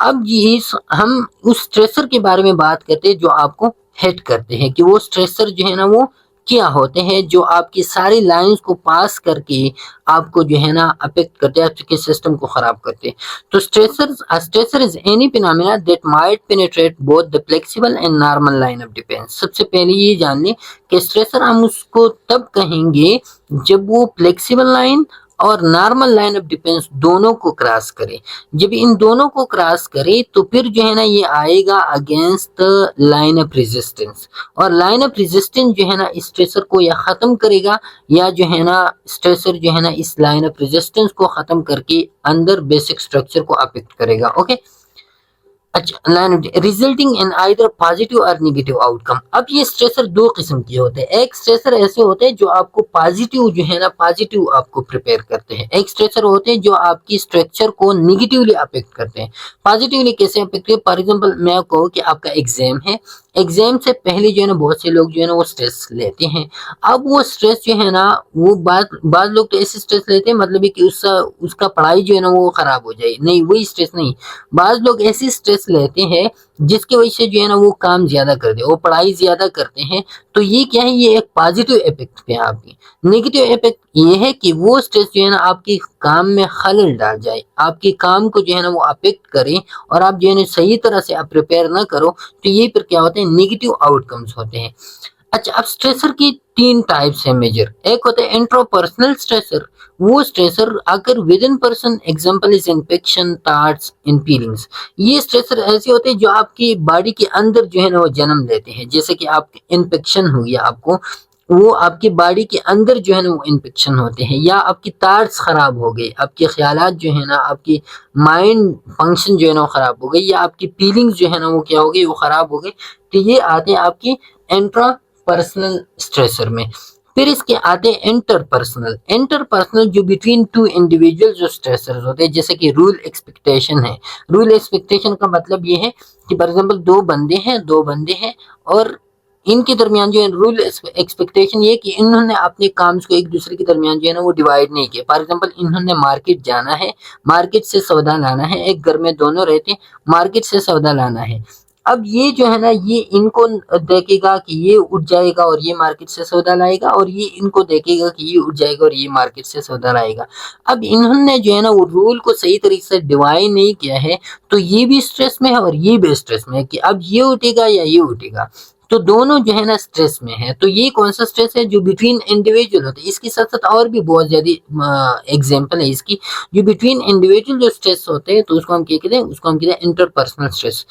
अब ये हम उस स्ट्रेसर के बारे में बात करते हैं जो आपको हिट करते हैं, कि वो स्ट्रेसर जो है ना वो क्या होते हैं जो आपकी सारी लाइंस को पास करके आपको जो है ना अफेक्ट करते हैं, आपके सिस्टम को खराब करते हैं। तो stressor is any phenomena that might penetrate both the flexible and normal line of defence. सबसे पहले ये जान लें कि स्ट्रेसर हम उसको तब कहेंगे जब वो फ्लेक्सिबल लाइन और नॉर्मल लाइन ऑफ डिफेंस दोनों को क्रॉस करे। जब इन दोनों को क्रॉस करे तो फिर जो है ना ये आएगा against the line of resistance, और लाइन ऑफ रेजिस्टेंस जो है ना स्ट्रेसर को या खत्म करेगा, या जो है ना स्ट्रेसर जो है ना इस लाइन ऑफ रेजिस्टेंस को खत्म करके अंदर बेसिक स्ट्रक्चर को अफेक्ट करेगा। ओके, अच्छा, line resulting in either positive और नेगेटिव आउटकम। अब ये स्ट्रेसर दो किस्म के होते हैं। एक स्ट्रेसर ऐसे होते हैं जो आपको पॉजिटिव जो है ना पॉजिटिव आपको प्रिपेयर करते हैं, एक स्ट्रेसर होते हैं जो आपकी स्ट्रक्चर को नेगेटिवली अफेक्ट करते हैं। पॉजिटिवली कैसे अफेक्ट करते हैं? फॉर एग्जांपल मैं कहूँ कि आपका एग्जाम है, एग्जाम से पहले जो है ना बहुत से लोग जो है ना वो स्ट्रेस लेते हैं। अब वो स्ट्रेस जो है ना वो बाद लोग तो ऐसे स्ट्रेस लेते हैं मतलब है कि उसका पढ़ाई जो है ना वो खराब हो जाए, नहीं वही स्ट्रेस नहीं। बाज लोग ऐसी स्ट्रेस लेते हैं जिसकी वजह से जो है ना वो काम ज्यादा करते हैं, वो पढ़ाई ज्यादा करते हैं। तो ये क्या है, ये एक पॉजिटिव इफेक्ट पे आपकी। नेगेटिव इफेक्ट ये है कि वो स्ट्रेस जो है ना आपके काम में खलल डाल जाए, आपके काम को जो है ना वो अफेक्ट करे, और आप जो है ना सही तरह से आप प्रिपेयर ना करो, तो ये फिर क्या होते हैं, नेगेटिव आउटकम्स होते हैं। अच्छा, अब स्ट्रेसर की तीन टाइप्स है मेजर। एक होता है इंट्रापर्सनल स्ट्रेसर, वो स्ट्रेसर अगर with in person, example is infection, thoughts and feelings. ये स्ट्रेसर ऐसे होते हैं जो आपकी बॉडी के अंदर जो है ना वो जन्म लेते हैं, जैसे कि आप इन्फेक्शन हो गया आपको, वो आपकी बॉडी के अंदर जो है ना वो इन्फेक्शन होते हैं, या आपकी थॉट्स खराब हो गए, आपके ख्यालात जो है ना, आपकी माइंड फंक्शन जो है ना वो खराब हो गई, या आपकी फीलिंग्स जो है ना वो क्या हो गई, वो खराब हो गई। तो ये आते हैं आपकी इंट्रा पर्सनल स्ट्रेसर में। फिर इसके आते हैं इंटरपर्सनल। इंटरपर्सनल जो बिटवीन टू इंडिविजुअल जो स्ट्रेसर्स होते हैं, जैसे कि रूल एक्सपेक्टेशन है। रूल एक्सपेक्टेशन का मतलब ये है कि फॉर एग्जांपल दो बंदे हैं और इनके दरमियान जो है रूल एक्सपेक्टेशन ये कि इन्होंने अपने काम को एक दूसरे के दरमियान जो है ना वो डिवाइड नहीं किया। फॉर एग्जांपल इन्होंने मार्केट जाना है, मार्केट से सौदा लाना है, एक घर में दोनों रहते हैं, मार्केट से सौदा लाना है। अब ये जो है ना ये इनको देखेगा कि ये उठ जाएगा और ये मार्केट से सौदा लाएगा, और ये इनको देखेगा कि ये उठ जाएगा और ये मार्केट से सौदा लाएगा। अब इन्होंने जो है ना वो रूल को सही तरीके से डिवाइड नहीं किया है, तो ये भी स्ट्रेस में है और ये भी स्ट्रेस में है कि अब ये उठेगा या ये उठेगा, तो दोनों जो है ना स्ट्रेस में है। तो ये कौन सा स्ट्रेस है, जो बिटवीन इंडिविजुअल होते हैं। इसके साथ साथ और भी बहुत ज्यादा एग्जांपल है इसकी, जो बिटवीन इंडिविजुअल जो स्ट्रेस होते हैं तो उसको हम क्या कहते हैं, उसको हम कहते हैं इंटरपर्सनल स्ट्रेस।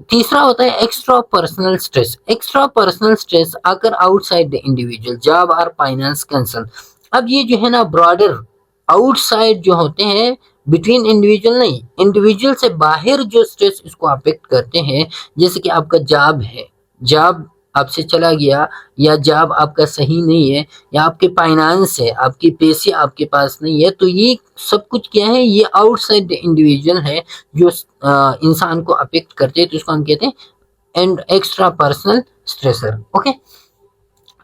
तीसरा होता है extra personal stress. Extra personal stress अगर आउटसाइड द इंडिविजुअल जॉब और फाइनेंस कंसर्न। अब ये जो है ना ब्रॉडर आउटसाइड जो होते हैं, बिटवीन इंडिविजुअल नहीं, इंडिविजुअल से बाहर जो स्ट्रेस इसको अफेक्ट करते हैं, जैसे कि आपका जॉब है, जॉब आपसे चला गया, या जॉब आपका सही नहीं है, या आपके फाइनेंस है, आपके पैसे आपके पास नहीं है, तो ये सब कुछ क्या है, ये आउटसाइड द इंडिविजुअल है जो इंसान को अफेक्ट करते हैं, तो उसको हम कहते हैं and extra personal stressor. Okay,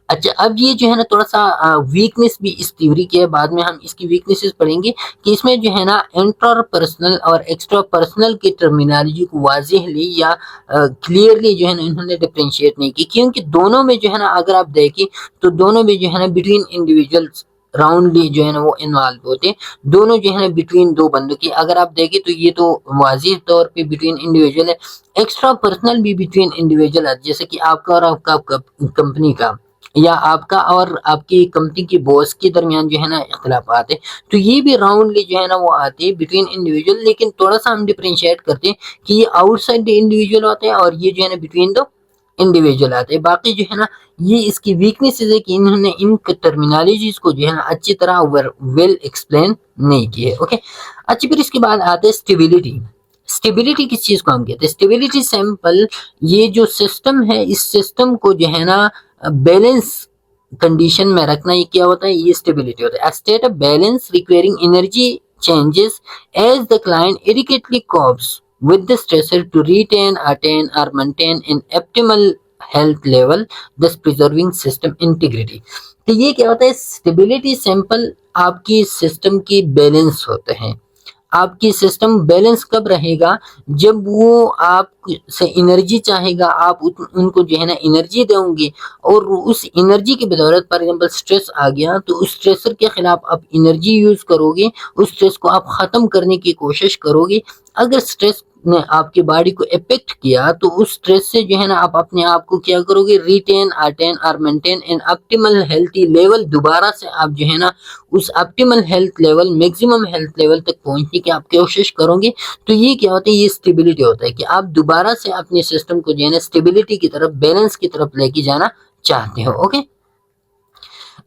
अच्छा, अब ये जो है ना थोड़ा सा वीकनेस भी इस थ्योरी की है, बाद में हम इसकी वीकनेसेस पढ़ेंगे कि इसमें जो है ना इंटर पर्सनल और एक्स्ट्रा पर्सनल की टर्मिनोलॉजी को वाज़ेहली या क्लियरली जो है ना इन्होंने डिफरेंशिएट नहीं की, क्योंकि दोनों में जो है ना अगर आप देखें तो दोनों में जो है ना बिटवीन इंडिविजुअल्स राउंडली जो है ना वो इन्वॉल्व होते हैं। दोनों जो है ना बिटवीन दो बंदों की अगर आप देखें तो ये तो वाज़ेह तौर पे बिटवीन इंडिविजुअल है। एक्स्ट्रा पर्सनल भी बिटवीन इंडिविजुअल है, जैसे कि आपका और आपका कंपनी का, या आपका और आपकी कंपनी के बॉस के दरमियान जो है ना इख्तिलाफात है, तो ये भी राउंडली जो है ना वो आते हैं बिटवीन इंडिविजुअल। लेकिन थोड़ा सा हम डिफरेंशिएट करते हैं कि ये आउटसाइड द इंडिविजुअल होते हैं और ये जो है ना बिटवीन द इंडिविजुअल आता है। बाकी जो है ना ये इसकी वीकनेसेस है कि इन्होंने इन टर्मिनोलॉजीज को जो है ना अच्छी तरह वेल एक्सप्लेन नहीं की है। ओके, अच्छा फिर इसके बाद आता है स्टेबिलिटी। स्टेबिलिटी किस चीज को हम कहते हैं? स्टेबिलिटी सिंपल, ये जो सिस्टम है इस सिस्टम को जो है ना बैलेंस कंडीशन में रखना, ये क्या होता है? ये स्टेबिलिटी होता है। State of balance requiring energy changes as the client adequately copes with the stressor to retain, attain or maintain an optimal health level, thus preserving system integrity। तो ये क्या होता है? स्टेबिलिटी सिंपल आपकी सिस्टम की balance होते हैं। आपकी सिस्टम बैलेंस कब रहेगा? जब वो आप से एनर्जी चाहेगा, आप उनको जो है ना एनर्जी दोगे और उस एनर्जी की बदौलत फॉर एग्जांपल स्ट्रेस आ गया तो उस स्ट्रेसर के खिलाफ आप एनर्जी यूज करोगे, उस स्ट्रेस को आप खत्म करने की कोशिश करोगे। अगर स्ट्रेस ने आपकी बॉडी को इफेक्ट किया तो उस स्ट्रेस से जो है ना आप अपने आप को क्या करोगे? रिटेन, अटेन और maintain an optimal healthy level, दोबारा से आप जो है ना उस optimal health level, maximum health level तक पहुंचने की आप कोशिश करोगे। तो ये क्या होता है? ये स्टेबिलिटी होता है कि आप दोबारा से अपने सिस्टम को जो है ना स्टेबिलिटी की तरफ, बैलेंस की तरफ लेके जाना चाहते हो। ओके,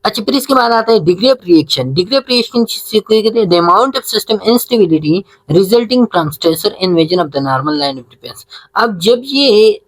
अच्छा फिर इसके बाद आता है degree of reaction. Degree of reaction कहते हैं the amount of system instability resulting from stressor invasion of the normal line of defence. अब जब ये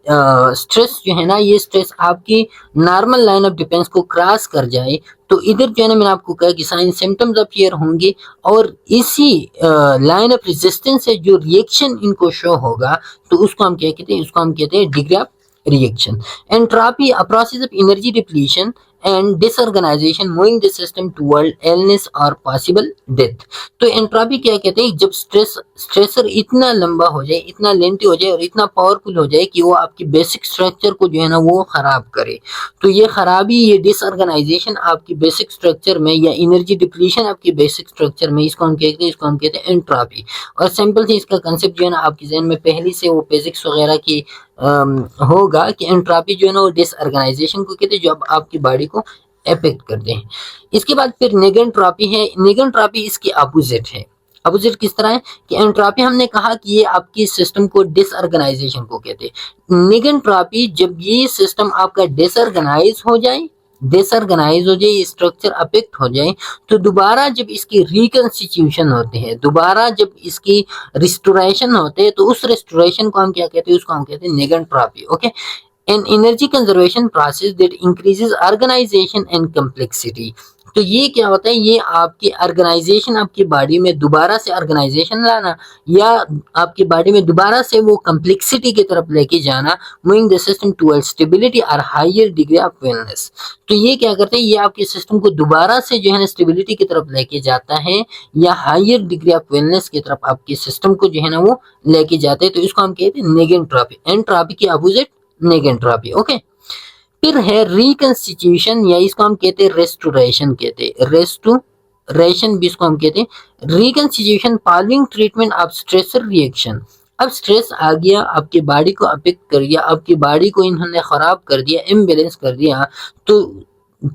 स्ट्रेस जो है ना, ये स्ट्रेस आपकी नॉर्मल लाइन ऑफ डिफेंस को क्रॉस कर जाए तो इधर जो है ना मैंने आपको कहा कि साइन सिम्टम्स अपीयर होंगे और इसी लाइन ऑफ रेजिस्टेंस से जो रिएक्शन इनको शो होगा तो उसको हम क्या कहते हैं? उसको हम कहते हैं degree of reaction। Entropy, a process of energy depletion and disorganization moving the system toward illness or possible death। तो एंट्रोपी क्या कहते हैं? जब स्ट्रेसर इतना लंबा हो जाए, इतना लेंथी हो जाए और इतना पावरफुल हो जाए कि वो आपकी बेसिक स्ट्रक्चर को जो है ना वो खराब करे। तो ये खराबी, ये डिसऑर्गेनाइजेशन आपकी बेसिक स्ट्रक्चर में या एनर्जी डिप्लीशन आपकी बेसिक स्ट्रक्चर में, इसको हम कहते हैं, इसको हम कहते हैं एंट्रोपी। और सिंपल से इसका कंसेप्ट जो है ना आपके जहन में पहले से वो फिजिक्स वगैरह की होगा कि एंट्रोपी जो है ना वो डिसऑर्गेनाइजेशन को कहते हैं, जो आपकी बॉडी को अफेक्ट करते हैं। इसके बाद फिर नेगेंट्रोपी है। नेगेंट्रोपी इसकी अपोजिट है। अपोजिट किस तरह है कि एंट्रोपी हमने कहा कि ये आपकी सिस्टम को डिसऑर्गेनाइजेशन को कहते हैं। नेगेंट्रोपी जब ये सिस्टम आपका डिसऑर्गेनाइज हो जाए, डिसऑर्गेनाइज हो जाए, स्ट्रक्चर अफेक्ट हो जाए, तो दोबारा जब इसकी रिकंस्टिट्यूशन होते हैं, दोबारा जब इसकी रिस्टोरेशन होते हैं, तो उस रिस्टोरेशन को हम क्या कहते हैं? उसको हम कहते हैं negentropy. Okay, an energy conservation process that increases organization and complexity। तो ये क्या होता है? ये आपकी ऑर्गेनाइजेशन, आपकी बॉडी में दोबारा से ऑर्गेनाइजेशन लाना या आपकी बॉडी में दोबारा से वो कम्प्लेक्सिटी की तरफ लेके जाना, moving the system towards stability और हायर डिग्री ऑफ वेलनेस। तो ये क्या करते हैं? ये आपके सिस्टम को दोबारा से जो है ना स्टेबिलिटी की तरफ लेके जाता है या हायर डिग्री ऑफ वेलनेस की तरफ आपके सिस्टम को जो है ना वो लेके जाते हैं। तो इसको हम कहते हैं नेगेंट्रोपी। एंट्रोपी की अपोजिट नेगेंट्रोपी। ओके, फिर है रिकंस्टिट्यूशन या इसको हम कहते हैं रेस्टोरेशन, कहते हैं रेस्टोरेशन भी इसको हम कहते हैं। Reconstitution following treatment of stressor reaction. अब स्ट्रेस आ गया, आपकी बॉडी को अफेक्ट कर गया, आपकी बॉडी को इन्होंने खराब कर दिया, इम्बैलेंस कर दिया, तो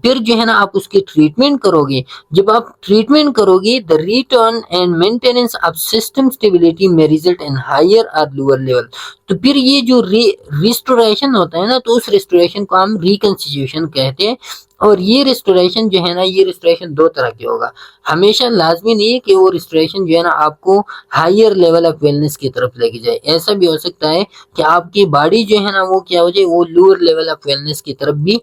फिर जो है ना आप उसकी ट्रीटमेंट करोगे। जब आप ट्रीटमेंट करोगे the return and maintenance of system stability में रिजल्ट इन हायर और लोअर लेवल। तो फिर ये जो रिस्टोरेशन होता है ना, तो उस रिस्टोरेशन को हम रिकंस्टिट्यूशन कहते हैं। और ये रिस्टोरेशन जो है ना, ये रिस्टोरेशन दो तरह की होगा। हमेशा लाजमी नहीं है कि वो रिस्टोरेशन जो है ना आपको हायर लेवल ऑफ वेलनेस की तरफ लेके जाए। ऐसा भी हो सकता है कि आपकी बॉडी जो है ना वो क्या हो जाए, वो लोअर लेवल ऑफ वेलनेस की तरफ भी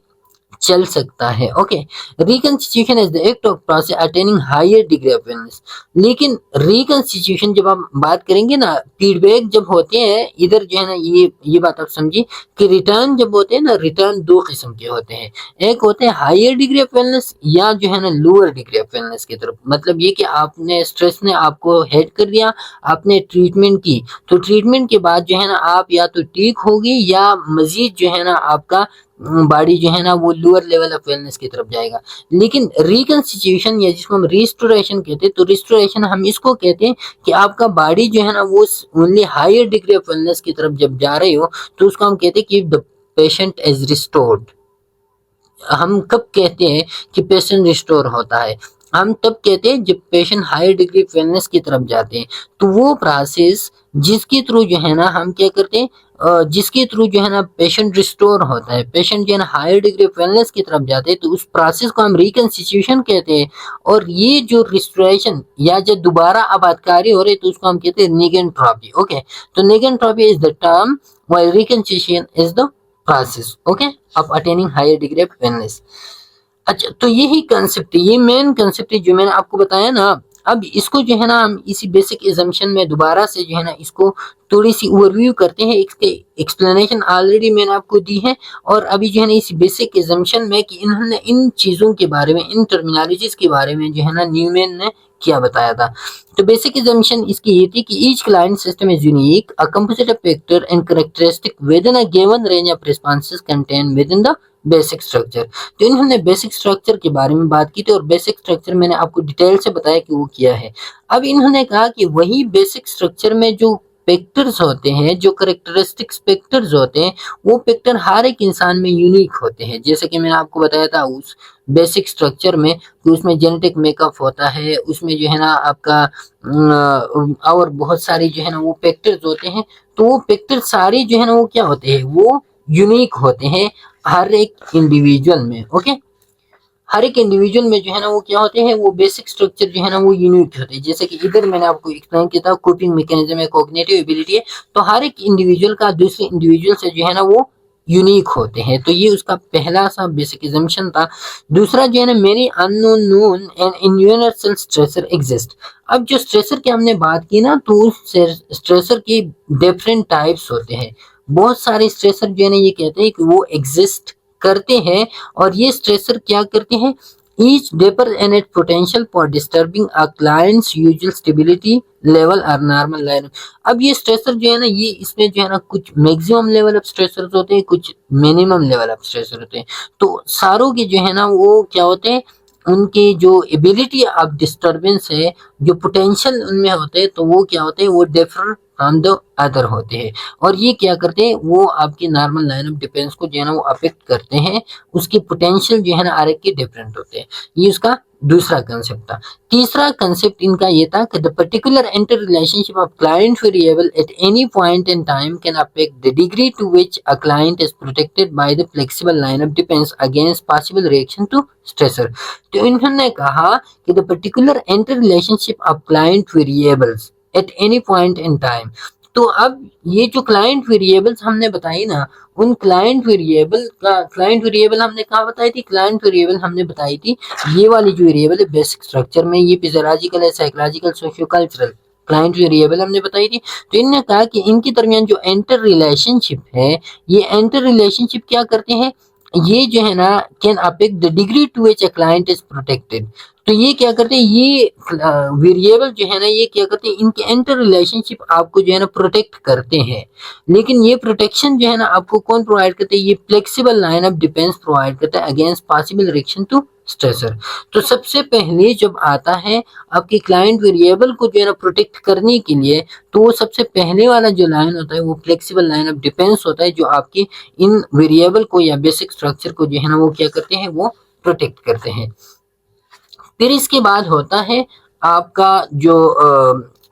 चल सकता है। Okay, reconstitution is the act of process attaining higher degree of wellness. लेकिन रिकंस्टिट्यूशन जब आप बात करेंगे ना, फीडबैक जब होते हैं, इधर जो है ना ये बात आप समझिए कि रिटर्न जब होते हैं ना, रिटर्न दो किस्म के होते हैं। एक होते हैं हायर डिग्री ऑफ वेलनेस या जो है ना लोअर डिग्री ऑफ वेलनेस की तरफ। मतलब ये कि आपने स्ट्रेस ने आपको हेड कर दिया, आपने ट्रीटमेंट की, तो ट्रीटमेंट के बाद जो है ना आप या तो ठीक होगी या मजीद जो है ना आपका बॉडी जो है ना वो लोअर लेवल ऑफ वेलनेस की तरफ जाएगा। लेकिन रिकंस्टिट्यूशन या जिसको हम रिस्टोरेशन कहते हैं, तो रिस्टोरेशन हम इसको कहते हैं कि आपका बॉडी जो है ना वो only higher degree of wellness की तरफ जब जा रहे हो, तो उसको हम कहते हैं कि द पेशेंट इज रिस्टोर्ड। हम कब कहते हैं कि पेशेंट रिस्टोर होता है? हम तब कहते हैं जब patient higher degree of wellness की तरफ जाते हैं। तो वो प्रोसेस जिसके थ्रू जो है ना हम क्या करते हैं, जिसके थ्रू जो है ना पेशेंट रिस्टोर होता है, पेशेंट जो है ना हायर डिग्री ऑफ वेलनेस की तरफ जाते हैं, तो उस प्रोसेस को हम रिकंस्टिट्यूशन कहते हैं। और ये जो रिस्टोरेशन या जब दोबारा आबादकारी हो रही है तो उसको हम कहते हैं निगेंट्रॉपी। ओके, तो negentropy is the term while reconstruction is the process, okay, of attaining higher degree of wellness। अच्छा, तो यही कंसेप्ट है, ये मेन कंसेप्ट है जो मैंने आपको बताया ना। अब इसको जो है ना हम इसी बेसिक एजम्पशन में दोबारा से जो है ना इसको थोड़ी सी ओवरव्यू करते हैं। इसके एक्सप्लेनेशन ऑलरेडी मैंने आपको दी है, और अभी जो है ना इस बेसिक एजम्पशन में कि इन्होंने इन चीज़ों के बारे में, इन टर्मिनोलॉजीज के बारे में जो है ना न्यूमैन ने क्या बताया था। तो बेसिक एजम्पशन इसकी ये थी कि each client system is unique, a composite of factor and characteristic within a given range of responses contain within the basic structure. तो इन्होंने बेसिक स्ट्रक्चर के बारे में बात की थी, और बेसिक स्ट्रक्चर मैंने आपको डिटेल से बताया कि वो क्या है। अब इन्होंने कहा कि वही बेसिक स्ट्रक्चर में जो फैक्टर्स होते हैं, जो करेक्टरिस्टिक्स फैक्टर्स होते हैं, वो फैक्टर हर एक इंसान में यूनिक होते हैं। जैसे कि मैंने आपको बताया था उस बेसिक स्ट्रक्चर में कि उसमें जेनेटिक मेकअप होता है, उसमें जो है ना आपका और बहुत सारी जो है ना वो फैक्टर्स होते हैं। तो वो फैक्टर सारे जो है ना वो क्या होते हैं, वो यूनिक होते हैं हर एक इंडिविजुअल में। ओके, हर एक इंडिविजुअल में जो है ना वो क्या होते हैं, वो बेसिक स्ट्रक्चर जो है ना वो यूनिक होते हैं। जैसे कि इधर मैंने आपको एक्सप्लेन किया था कोपिंग मैकेनिज्म है, कॉग्निटिव एबिलिटी है। तो हर एक इंडिविजुअल का दूसरे इंडिविजुअल से जो है ना वो यूनिक होते हैं। तो ये उसका पहला सा बेसिक एजम्पशन था। दूसरा जो है ना many unknown known and universal stressor exist. अब जो स्ट्रेसर की हमने बात की ना, तो उस स्ट्रेसर की डिफरेंट टाइप्स होते हैं। बहुत सारे स्ट्रेसर जो है ना ये कहते हैं कि वो एग्जिस्ट करते हैं, और ये स्ट्रेसर क्या करते हैं, each differ in it potential for disturbing a client's usual stability level और नॉर्मल लाइन। अब ये स्ट्रेसर जो है ना ये इसमें जो है ना कुछ मैक्सिमम लेवल ऑफ स्ट्रेसर होते हैं, कुछ मिनिमम लेवल ऑफ स्ट्रेसर होते हैं। तो सारों के जो है ना वो क्या होते हैं, उनकी जो एबिलिटी ऑफ डिस्टर्बेंस है, जो पोटेंशियल उनमें होते हैं, तो वो क्या होते हैं, वो डिफर फ्रॉम द अदर होते हैं। और ये क्या करते हैं, वो आपकी नॉर्मल लाइन ऑफ डिफेंस को जो है ना वो अफेक्ट करते हैं। उसकी पोटेंशियल जो है ना हर एक के डिफरेंट होते हैं। ये उसका दूसरा कंसेप्ट था। तीसरा कंसेप्ट इनका ये था कि the particular inter relationship of client variable at any point in time can affect the degree to which a client is protected by the flexible line of defence against possible reaction to stressor. तो इन्होंने कहा कि the particular inter relationship of client variables at any point in time. तो अब ये जो client variables हमने बताई ना, उन क्लाइंट वेरिएबल हमने कहा बताई थी, क्लाइंट वेरिएबल हमने बताई थी ये वाली जो वेरिएबल है बेसिक स्ट्रक्चर में, ये फिजियोलॉजिकल है, psychological, socio cultural client variable हमने बताई थी। तो इन्होंने कहा कि इनके दरमियान जो एंटर रिलेशनशिप है, ये एंटर रिलेशनशिप क्या करते हैं, ये जो है ना can affect the degree to which a client is protected. तो ये क्या करते हैं, ये वेरिएबल जो है ना ये क्या करते हैं, इनके एंटर रिलेशनशिप आपको जो है ना प्रोटेक्ट करते हैं। लेकिन ये प्रोटेक्शन जो है ना आपको कौन प्रोवाइड करते हैं, ये flexible line of defence provide करता है against possible reaction to stressor. तो सबसे पहले जब आता है आपके क्लाइंट वेरिएबल को जो है ना प्रोटेक्ट करने के लिए, तो वो सबसे पहले वाला जो लाइन होता है वो फ्लेक्सिबल लाइन ऑफ डिफेंस होता है, जो आपके इन वेरिएबल को या बेसिक स्ट्रक्चर को जो है ना वो क्या करते हैं, वो प्रोटेक्ट करते हैं। फिर इसके बाद होता है आपका जो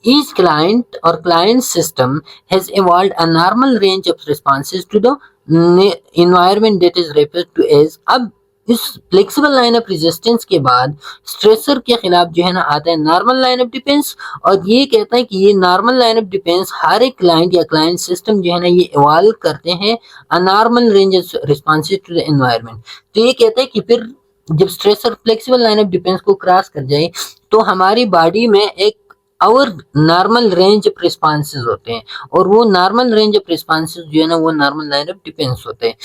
each client or client system has evolved a normal range of responses to the environment that is referred to as। अब इस फ्लेक्सिबल लाइन ऑफ रेजिस्टेंस के बाद स्ट्रेसर के खिलाफ जो है ना आता है नॉर्मल लाइन ऑफ डिफेंस, और ये कहता है कि ये नॉर्मल लाइन ऑफ डिफेंस हर एक क्लाइंट या क्लाइंट सिस्टम जो है ना ये इवॉल्व करते हैं a normal range of responses to the environment. तो ये कहता है कि फिर जब stressor flexible line of defence को क्रॉस कर जाए, तो हमारी बॉडी में एक और नॉर्मल रेंज ऑफ रिस्पॉन्सेज होते हैं, और वो नॉर्मल रेंज ऑफ रिस्पॉन्सेज जो है ना वो नॉर्मल लाइन ऑफ डिफेंस होते हैं।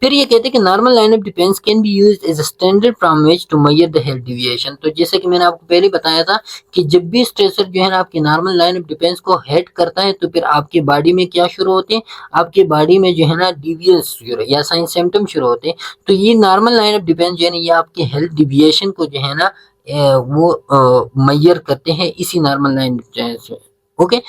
फिर ये कहते हैं कि normal line of defence can be used as a standard from which to measure the health deviation. तो जैसे कि मैंने आपको पहले बताया था कि जब भी स्ट्रेसर जो है ना आपकी नॉर्मल लाइन ऑफ डिफेंस को हिट करता है, तो फिर आपकी बॉडी में क्या शुरू होते हैं, आपकी बॉडी में जो है ना डिविएशंस शुरू या साइन सिम्टम शुरू होते हैं। तो ये नॉर्मल लाइन ऑफ डिफेंस जो है ना ये आपके हेल्थ डिविएशन को जो है ना वो मेजर करते हैं इसी नॉर्मल लाइन से। ओके,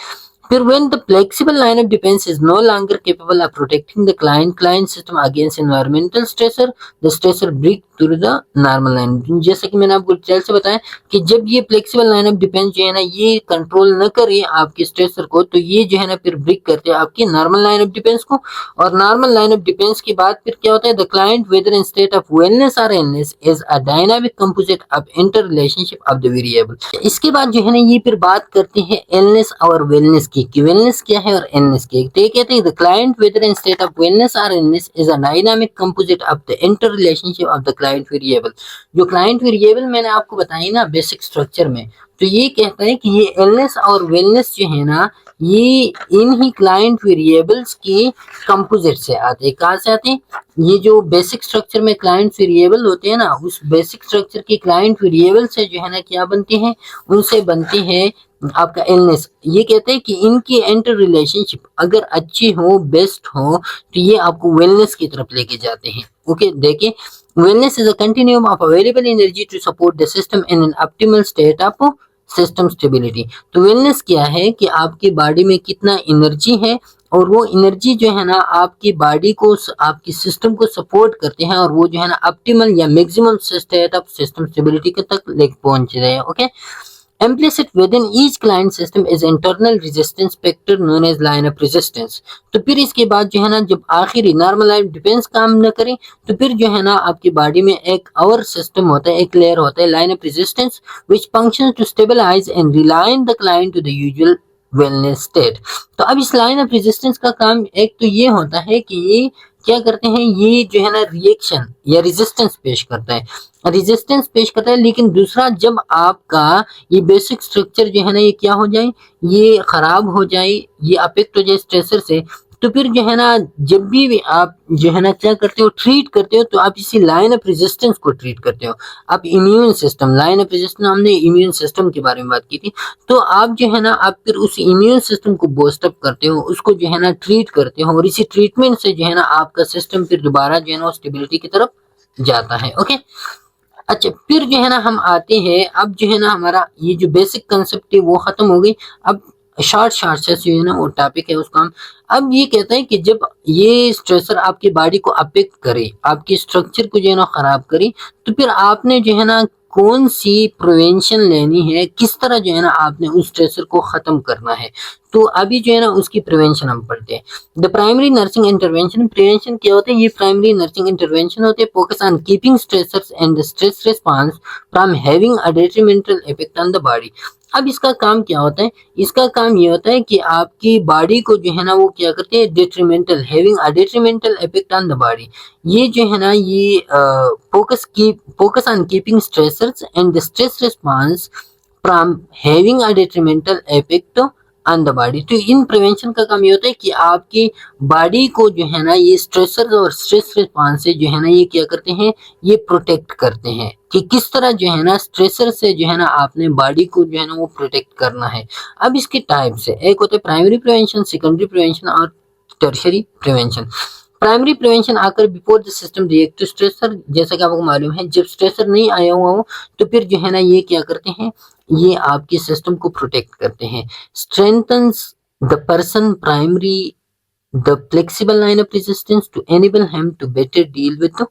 फिर when the flexible line of defense is no longer capable of protecting the client system against environmental stressor, the stressor break through the normal line. जैसे कि मैंने आपको डिटेल से बताया कि जब ये फ्लेक्सिबल लाइन ऑफ डिफेंस जो है ना ये कंट्रोल न करे आपके स्ट्रेसर को, तो ये जो है ना फिर ब्रेक करते हैं आपकी नॉर्मल लाइन ऑफ डिफेंस को। और नॉर्मल लाइन ऑफ डिफेंस के बाद फिर क्या होता है, the client whether in state of wellness और illness is a dynamic composite of inter relationship of the variable. इसके बाद जो है ना ये फिर बात करते हैं इलनेस और वेलनेस की, कि वेलनेस क्या है और इलनेस क्या है। तो ये कहते हैं the client whether in state of wellness और illness is a dynamic composite of the inter relationship of the client variable. जो क्लाइंट वेरिएबल मैंने आपको बताई ना बेसिक स्ट्रक्चर में, तो ये कहता है कि ये इलनेस और वेलनेस जो है ना ये इन ही क्लाइंट वेरिएबल्स के कंपोजिट से आते हैं। कहाँ से आते हैं, ये जो बेसिक स्ट्रक्चर में क्लाइंट वेरिएबल होते हैं ना, उस बेसिक स्ट्रक्चर के क्लाइंट वेरिएबल से जो है ना क्या बनते हैं, उनसे बनते हैं आपका इलनेस। ये कहते हैं कि इनकी इंटर रिलेशनशिप अगर अच्छी हो, बेस्ट हो, तो ये आपको वेलनेस की तरफ लेके जाते हैं। ओके, देखिए wellness is a continuum of available energy to support the system in an optimal state of system stability. तो वेलनेस क्या है कि आपकी बॉडी में कितना एनर्जी है और वो एनर्जी जो है ना आपकी बॉडी को, आपकी सिस्टम को सपोर्ट करते हैं और वो जो है ना ऑप्टिमल या maximum state of system stability के तक लेके पहुंच रहे हैं। Okay, Implicit within each client system is internal resistance vector known as line of resistance। तो फिर इसके बाद जो है ना जब आखिरी नॉर्मल लाइन डिफेंस काम न करे, तो फिर जो है ना आपकी बॉडी में एक और सिस्टम होता है, एक लेयर होता है line of resistance which functions to stabilise and realign the client to the usual wellness state. तो अब इस लाइन ऑफ रेजिस्टेंस का काम एक तो ये होता है कि ये क्या करते हैं, ये जो है ना रिएक्शन या रेजिस्टेंस पेश करता है, रेजिस्टेंस पेश करता है। लेकिन दूसरा, जब आपका ये बेसिक स्ट्रक्चर जो है ना ये क्या हो जाए, ये खराब हो जाए, ये अफेक्ट हो जाए स्ट्रेसर से, तो फिर जो है ना जब भी आप जो है ना क्या करते हो, ट्रीट करते हो, तो आप इसी लाइन ऑफ रेजिस्टेंस को ट्रीट करते हो। आप immune system, line of resistance, हमने इम्यून सिस्टम के बारे में बात की थी, तो आप जो है ना आप फिर उस इम्यून सिस्टम को बूस्ट अप करते हो, उसको जो है ना ट्रीट करते हो, और इसी ट्रीटमेंट से जो है ना आपका सिस्टम फिर दोबारा जो है ना स्टेबिलिटी की तरफ जाता है। ओके, अच्छा, फिर जो है ना हम आते हैं, अब जो है ना हमारा ये जो बेसिक कंसेप्ट है वो खत्म हो गई। अब शॉर्ट से जो है ना वो टॉपिक है उसका हम अब ये कहते हैं कि जब ये स्ट्रेसर आपकी बॉडी को अफेक्ट करे, आपके स्ट्रक्चर को जो है ना खराब करे, तो फिर आपने जो है ना कौन सी प्रिवेंशन लेनी है, किस तरह जो है ना आपने उस स्ट्रेसर को खत्म करना है। तो अभी जो है ना उसकी प्रिवेंशन हम पढ़ते हैं। The primary nursing intervention, prevention क्या होता है, ये प्राइमरी नर्सिंग इंटरवेंशन होते हैं focus on keeping stressors and the stress response from having a detrimental effect on the body. अब इसका काम क्या होता है, इसका काम ये होता है कि आपकी बॉडी को जो है ना वो क्या करते हैं, detrimental, having a detrimental effect on the body. ये जो है ना ये focus on keeping stressors and the stress response from having a detrimental effect on the body. तो इन प्रिवेंशन का काम ये होता है कि आपकी बॉडी को जो है ना ये स्ट्रेसर और स्ट्रेस रिस्पांस से जो है ना ये क्या करते हैं, ये प्रोटेक्ट करते हैं, कि किस तरह जो है ना स्ट्रेसर से जो है ना आपने बॉडी को जो है ना वो प्रोटेक्ट करना है। अब इसके टाइप से एक होते हैं प्राइमरी प्रिवेंशन, सेकेंडरी प्रिवेंशन और टर्शियरी प्रिवेंशन। प्राइमरी प्रिवेंशन आकर before the system react to stressor, जैसा कि आपको मालूम है जब स्ट्रेसर नहीं आया हुआ हो तो फिर जो है ना ये क्या करते हैं, ये आपके सिस्टम को प्रोटेक्ट करते हैं। Strengthens the person primary the flexible line of resistance to enable him to better deal with the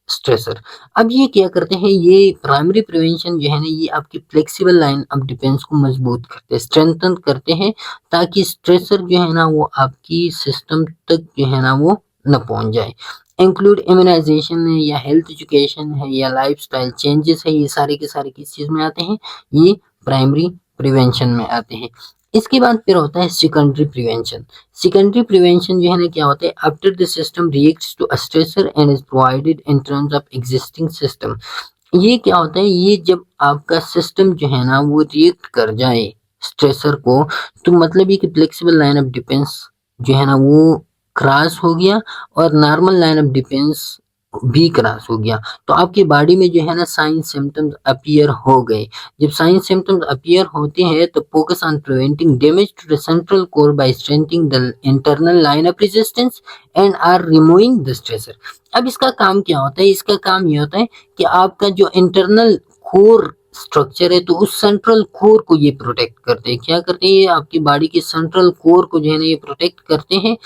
stressor. अब ये क्या करते हैं, ये प्राइमरी प्रिवेंशन जो है ना ये आपकी फ्लेक्सिबल लाइन ऑफ डिफेंस को मजबूत करते हैं, स्ट्रेंथन करते हैं, ताकि स्ट्रेसर जो है ना वो आपकी सिस्टम तक जो है ना वो न पहुंच जाए। इंक्लूड इम्यूनाइजेशन है या हेल्थ एजुकेशन है या लाइफस्टाइल चेंजेस है, ये सारे के सारे किस चीज में आते हैं, ये प्राइमरी प्रिवेंशन में आते हैं। इसके बाद फिर होता है सेकेंडरी प्रिवेंशन। सेकेंडरी प्रिवेंशन जो है ना क्या होता है, after the system reacts to a stressor and is provided in terms of existing system. ये क्या होता है, ये जब आपका सिस्टम जो है ना वो रिएक्ट कर जाए स्ट्रेसर को, तो मतलब ये कि फ्लेक्सिबल लाइन ऑफ डिफेंस जो है ना वो क्रॉस हो गया और नॉर्मल लाइन ऑफ डिफेंस भी क्रॉस हो गया, तो आपकी बॉडी में जो है ना साइन सिम्टम्स अपीयर हो गए। जब साइन सिम्टम्स अपीयर होते हैं तो focus on preventing damage to the central core by strengthening the internal line of resistance and or removing the stressor. अब इसका काम क्या होता है, इसका काम ये होता है कि आपका जो इंटरनल कोर स्ट्रक्चर है, तो उस सेंट्रल कोर को ये प्रोटेक्ट करते हैं। क्या करते हैं? ये आपकी बॉडी के सेंट्रल कोर को जो है ना ये प्रोटेक्ट करते हैं।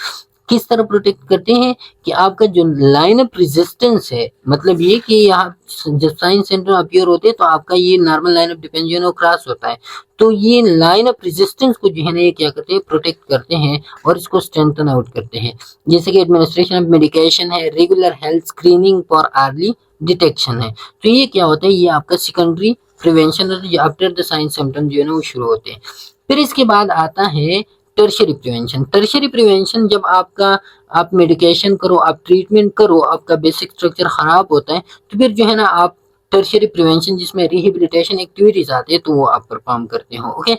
किस तरह प्रोटेक्ट करते हैं कि आपका जो लाइन ऑफ रेजिस्टेंस है, मतलब ये कि यहाँ जब साइन सेंटर अपीयर होते हैं तो आपका ये नॉर्मल लाइन ऑफ डिफेंस जो है वो क्रॉस होता है, तो ये लाइन ऑफ रेजिस्टेंस को जो है ना ये क्या करते हैं? प्रोटेक्ट करते हैं और इसको स्ट्रेंथन आउट करते हैं। जैसे कि एडमिनिस्ट्रेशन ऑफ मेडिकेशन है, regular health screening for early detection है। तो ये क्या होता है? ये आपका secondary prevention after the sign symptom जो है ना वो शुरू होते हैं। फिर इसके बाद आता है टर्शियरी प्रिवेंशन। टर्शियरी प्रिवेंशन जब आप मेडिकेशन करो, आप ट्रीटमेंट करो, आपका बेसिक स्ट्रक्चर खराब होता है, तो फिर जो है ना आप टर्शियरी प्रिवेंशन जिसमें रिहेबिलिटेशन एक्टिविटीज आते हैं तो वो आप परफॉर्म करते हो। Okay,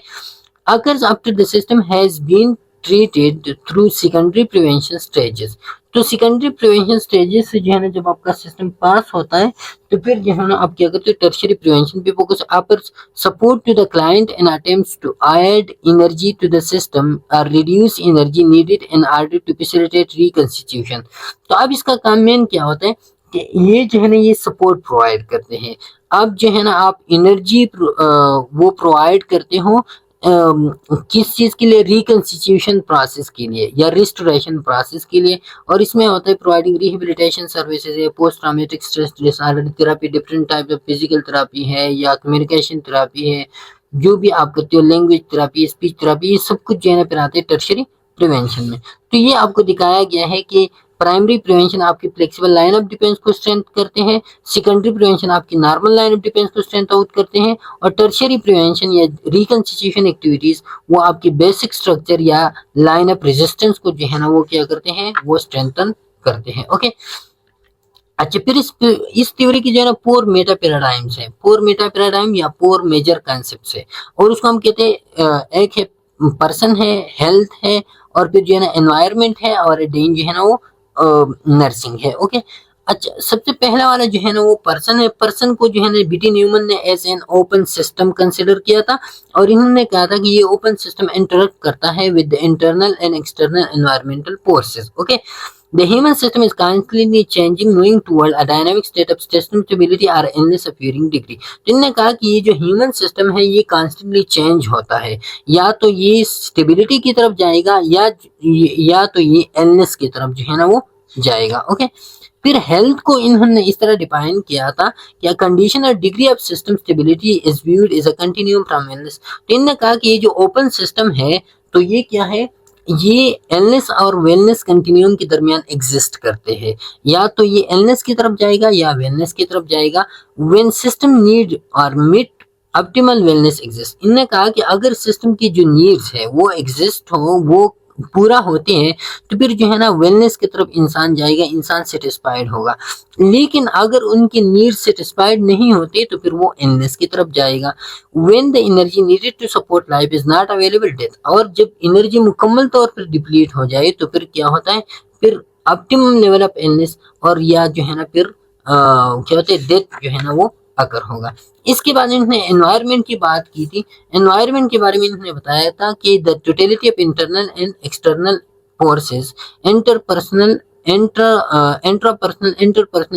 occurs after the system has been treated through secondary prevention stages। तो सेकेंडरी प्रिवेंशन स्टेजेस से जो है ना जब आपका सिस्टम पास होता है तो फिर जो है ना आप क्या करते हो? टर्शियरी प्रिवेंशन पे focus. Offer support to the client in attempts to add energy to the system और reduce energy needed in order to facilitate reconstitution. तो अब इसका काम मेन क्या होता है कि ये जो है ना ये सपोर्ट प्रोवाइड करते हैं। अब जो है ना आप एनर्जी वो प्रोवाइड करते हो किस चीज के लिए? रिकंस्टिट्यूशन प्रोसेस के लिए या रिस्टोरेशन प्रोसेस के लिए। और इसमें होता है प्रोवाइडिंग रिहेबिलिटेशन सर्विसेज है, post traumatic stress disorder therapy, different type of physical therapy है या कम्युनिकेशन थेरेपी है, जो भी आप करते हो, लैंग्वेज थेरेपी, स्पीच थेरेपी, ये सब कुछ जो है ना फिर आते हैं टर्शियरी प्रिवेंशन में। तो ये आपको दिखाया गया है कि प्राइमरी प्रिवेंशन आपकी फ्लेक्सिबल लाइन ऑफ डिफेंस को स्ट्रेंथ करते हैं, सेकेंडरी प्रिवेंशन आपकी नॉर्मल लाइन ऑफ डिफेंस को स्ट्रेंथ आउट करते हैं, और टर्शियरी प्रिवेंशन या रिकंस्टिट्यूशन एक्टिविटीज वो आपकी बेसिक स्ट्रक्चर या लाइन ऑफ रेजिस्टेंस को जो है ना वो क्या करते हैं? वो स्ट्रेंथन करते हैं। ओके, अच्छा, फिर इस थ्योरी की जो है ना फोर मेटा पैराडाइम्स है, फोर मेटा पैराडाइम या फोर मेजर कॉन्सेप्ट्स है, और उसको हम कहते हैं एक है पर्सन है, हेल्थ है, और फिर जो है ना एनवायरनमेंट है, और देन जो है ना वो नर्सिंग है। ओके, अच्छा, सबसे पहला वाला जो है ना वो पर्सन है। पर्सन को जो है ना बीटी न्यूमन ने as an open system consider किया था, और इन्होंने कहा था कि ये ओपन सिस्टम इंटरेक्ट करता है with internal and external environmental forces. Okay, the human system is constantly changing, moving toward a dynamic state of system stability or endless appearing degree। तो इन्होंने कहा कि ये जो ह्यूमन सिस्टम है ये कॉन्स्टेंटली चेंज होता है, या तो ये स्टेबिलिटी की तरफ जाएगा या तो ये एलनेस की तरफ जो है ना वो जाएगा। ओके, फिर हेल्थ को इन्होंने इस तरह डिफाइन किया था कि कंडीशन और degree of system stability is viewed as a continuum from wellness. तो इन्होंने कहा कि ये जो ओपन सिस्टम है तो ये क्या है? ये एलनेस और वेलनेस कंटिन्यूम के दरमियान एग्जिस्ट करते हैं, या तो ये एलनेस की तरफ जाएगा या वेलनेस की तरफ जाएगा। व्हेन सिस्टम नीड और मीट ऑप्टिमल वेलनेस एग्जिस्ट। इन्होंने कहा कि अगर सिस्टम की जो नीड्स है वो एग्जिस्ट हो, वो पूरा होते हैं, तो फिर जो है ना वेलनेस की तरफ इंसान जाएगा, इंसान सेटिस्फाइड होगा। लेकिन अगर उनकी नीड्स सेटिस्फाइड नहीं होते तो फिर वो इलनेस की तरफ जाएगा। When the energy needed to support life is not available, death. और जब एनर्जी मुकम्मल तौर पर डिप्लीट हो जाए तो फिर क्या होता है? फिर ऑप्टिमम लेवल ऑफ इलनेस, और या जो है ना फिर क्या होता है? डेथ जो है ना वो अगर होगा। इसके बाद इन्होंने एनवायरनमेंट की बात की थी। एनवायरनमेंट के बारे में इन्होंने बताया था कि the totality of internal and external forces, interpersonal interpersonal,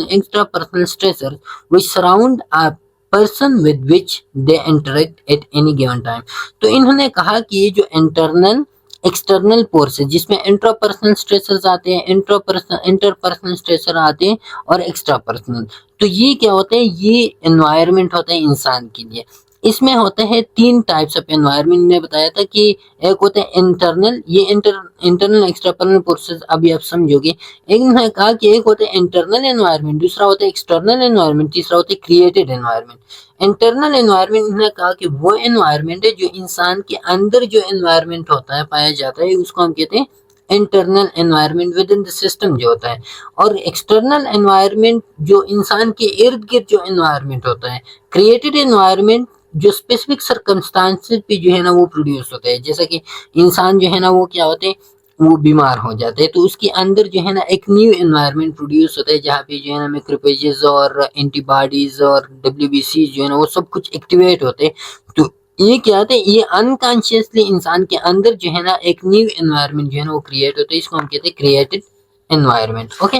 extrapersonal stressors which surround a person with which they interact at any given time। तो इन्होंने कहा कि ये जो इंटरनल एक्सटर्नल फोर्सेस जिसमें इंट्रापर्सनल स्ट्रेसर्स आते हैं, इंटरपर्सनल स्ट्रेसर आते हैं, और एक्स्ट्रा पर्सनल, तो ये क्या होता है? ये एनवायरनमेंट होता है इंसान के लिए। इसमें होते हैं तीन टाइप्स ऑफ एनवायरनमेंट। ने बताया था कि एक होता है इंटरनल, ये इंटरनल एक्सटर्नल फोर्सेस अभी आप समझोगे। एक ने कहा कि एक होता है इंटरनल एनवायरनमेंट, दूसरा होता है एक्सटर्नल एनवायरनमेंट, तीसरा होता है क्रिएटेड एनवायरनमेंट। इंटरनल एनवायरनमेंट ने कहा कि वो एनवायरनमेंट है जो इंसान के अंदर जो एनवायरनमेंट होता है, पाया जाता है, उसको हम कहते हैं internal environment with in the system जो होता है। और एक्सटर्नल एनवायरनमेंट जो इंसान के इर्द गिर्द जो एनवायरनमेंट होता है। क्रिएटेड एनवायरनमेंट जो स्पेसिफिक सर्कमस्टांसेस पे जो है ना वो प्रोड्यूस होता है। जैसा कि इंसान जो है ना वो क्या होते हैं? वो बीमार हो जाते हैं, तो उसके अंदर जो है ना एक न्यू एनवायरनमेंट प्रोड्यूस होता है, जहाँ पे जो है ना मैक्रोफेजेस और एंटीबॉडीज और डब्ल्यूबीसी जो है ना वो सब कुछ एक्टिवेट होते हैं। तो ये क्या होता है? ये अनकॉन्शियसली इंसान के अंदर जो है ना एक न्यू एनवायरनमेंट जो है ना वो क्रिएट होता है, इसको हम कहते हैं क्रिएटेड एनवायरनमेंट। ओके,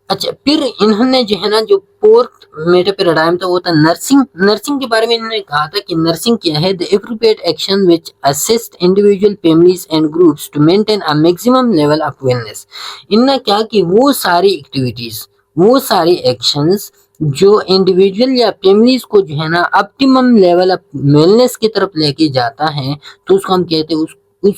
अच्छा, फिर इन्होंने जो है ना जो फोर्थ मेटा पैराडाइम था वो था नर्सिंग। नर्सिंग के बारे में इन्होंने कहा था कि नर्सिंग क्या है, the appropriate action which assist individual families and groups to maintain a maximum level of wellness. इन्होंने क्या कि वो सारी एक्टिविटीज, वो सारी एक्शंस जो इंडिविजुअल या फैमिलीज को जो है ना ऑप्टिमम लेवल ऑफ वेलनेस की तरफ लेके जाता है, तो उसको हम कहते हैं उस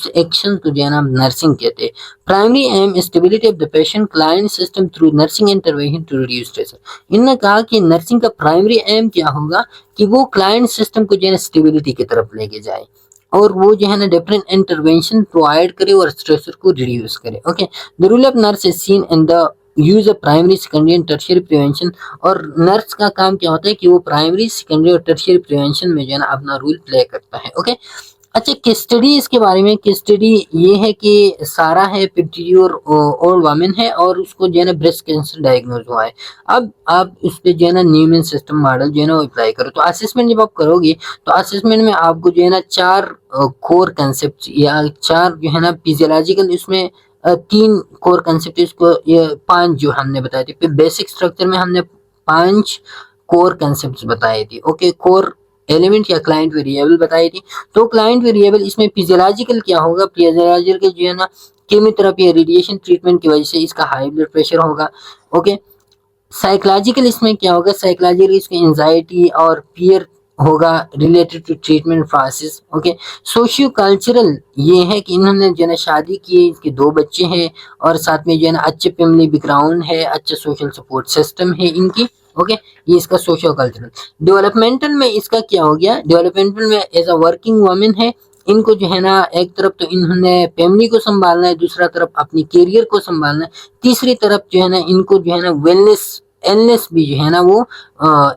एक्शन को जो है ना हम नर्सिंग कहते हैं। Primary aim stability of the patient client system through nursing intervention to reduce stress. इन्होंने कहा कि नर्सिंग का प्राइमरी एम क्या होगा कि वो क्लाइंट सिस्टम को जो है ना स्टेबिलिटी की तरफ लेके जाए और वो जो है ना डिफरेंट इंटरवेंशन प्रोवाइड करे और स्ट्रेसर को रिड्यूस करे। Okay, the rule of nurse is seen in the use of primary secondary and tertiary prevention. और नर्स का काम क्या होता है कि वो प्राइमरी सेकेंडरी और टर्शियरी प्रिवेंशन में जो है ना अपना रोल प्ले करता है। ओके, अच्छा केस स्टडी इसके बारे में, केस स्टडी ये है कि सारा है 50 और ओल्ड वमेन है और उसको जो है ना ब्रेस्ट कैंसर डायग्नोज हुआ है। अब आप उस पर जो है ना न्यूमैन सिस्टम मॉडल जो है ना अप्लाई करो। तो असेसमेंट जब आप करोगे तो असेसमेंट में आपको जो है ना 4 कोर कंसेप्ट या 4 जो है ना फिजियोलॉजिकल, इसमें 3 कोर कंसेप्ट, इसको ये 5 जो हमने बताए थे। फिर बेसिक स्ट्रक्चर में हमने 5 कोर कंसेप्ट बताए थे। ओके, कोर एलिमेंट या क्लाइंट वेरिएबल बताई थी। तो क्लाइंट वेरिएबल इसमें फिजियोलॉजिकल क्या होगा, फिजियोलॉजिकल जो है ना केमोथेरेपी या रेडिएशन ट्रीटमेंट की वजह से इसका हाई ब्लड प्रेशर होगा। ओके, साइकोलॉजिकल इसमें क्या होगा, साइकोलॉजिकल इसमें एंजाइटी और फियर होगा related to treatment process. Okay, socio cultural ये है कि इन्होंने जो है ना शादी की है, इनके 2 बच्चे हैं और साथ में जो है ना अच्छे फैमिली बैकग्राउंड है, अच्छा सोशल सपोर्ट सिस्टम है इनकी। ओके, ये इसका सोशियो कल्चरल। डेवलपमेंटल में इसका क्या हो गया, डेवलपमेंटल में एज अ वर्किंग वुमेन है, इनको जो है ना एक तरफ तो इन्होंने फैमिली को संभालना है, दूसरा तरफ अपनी करियर को संभालना है, तीसरी तरफ जो है ना इनको जो है ना वेलनेस एलनेस भी जो है ना वो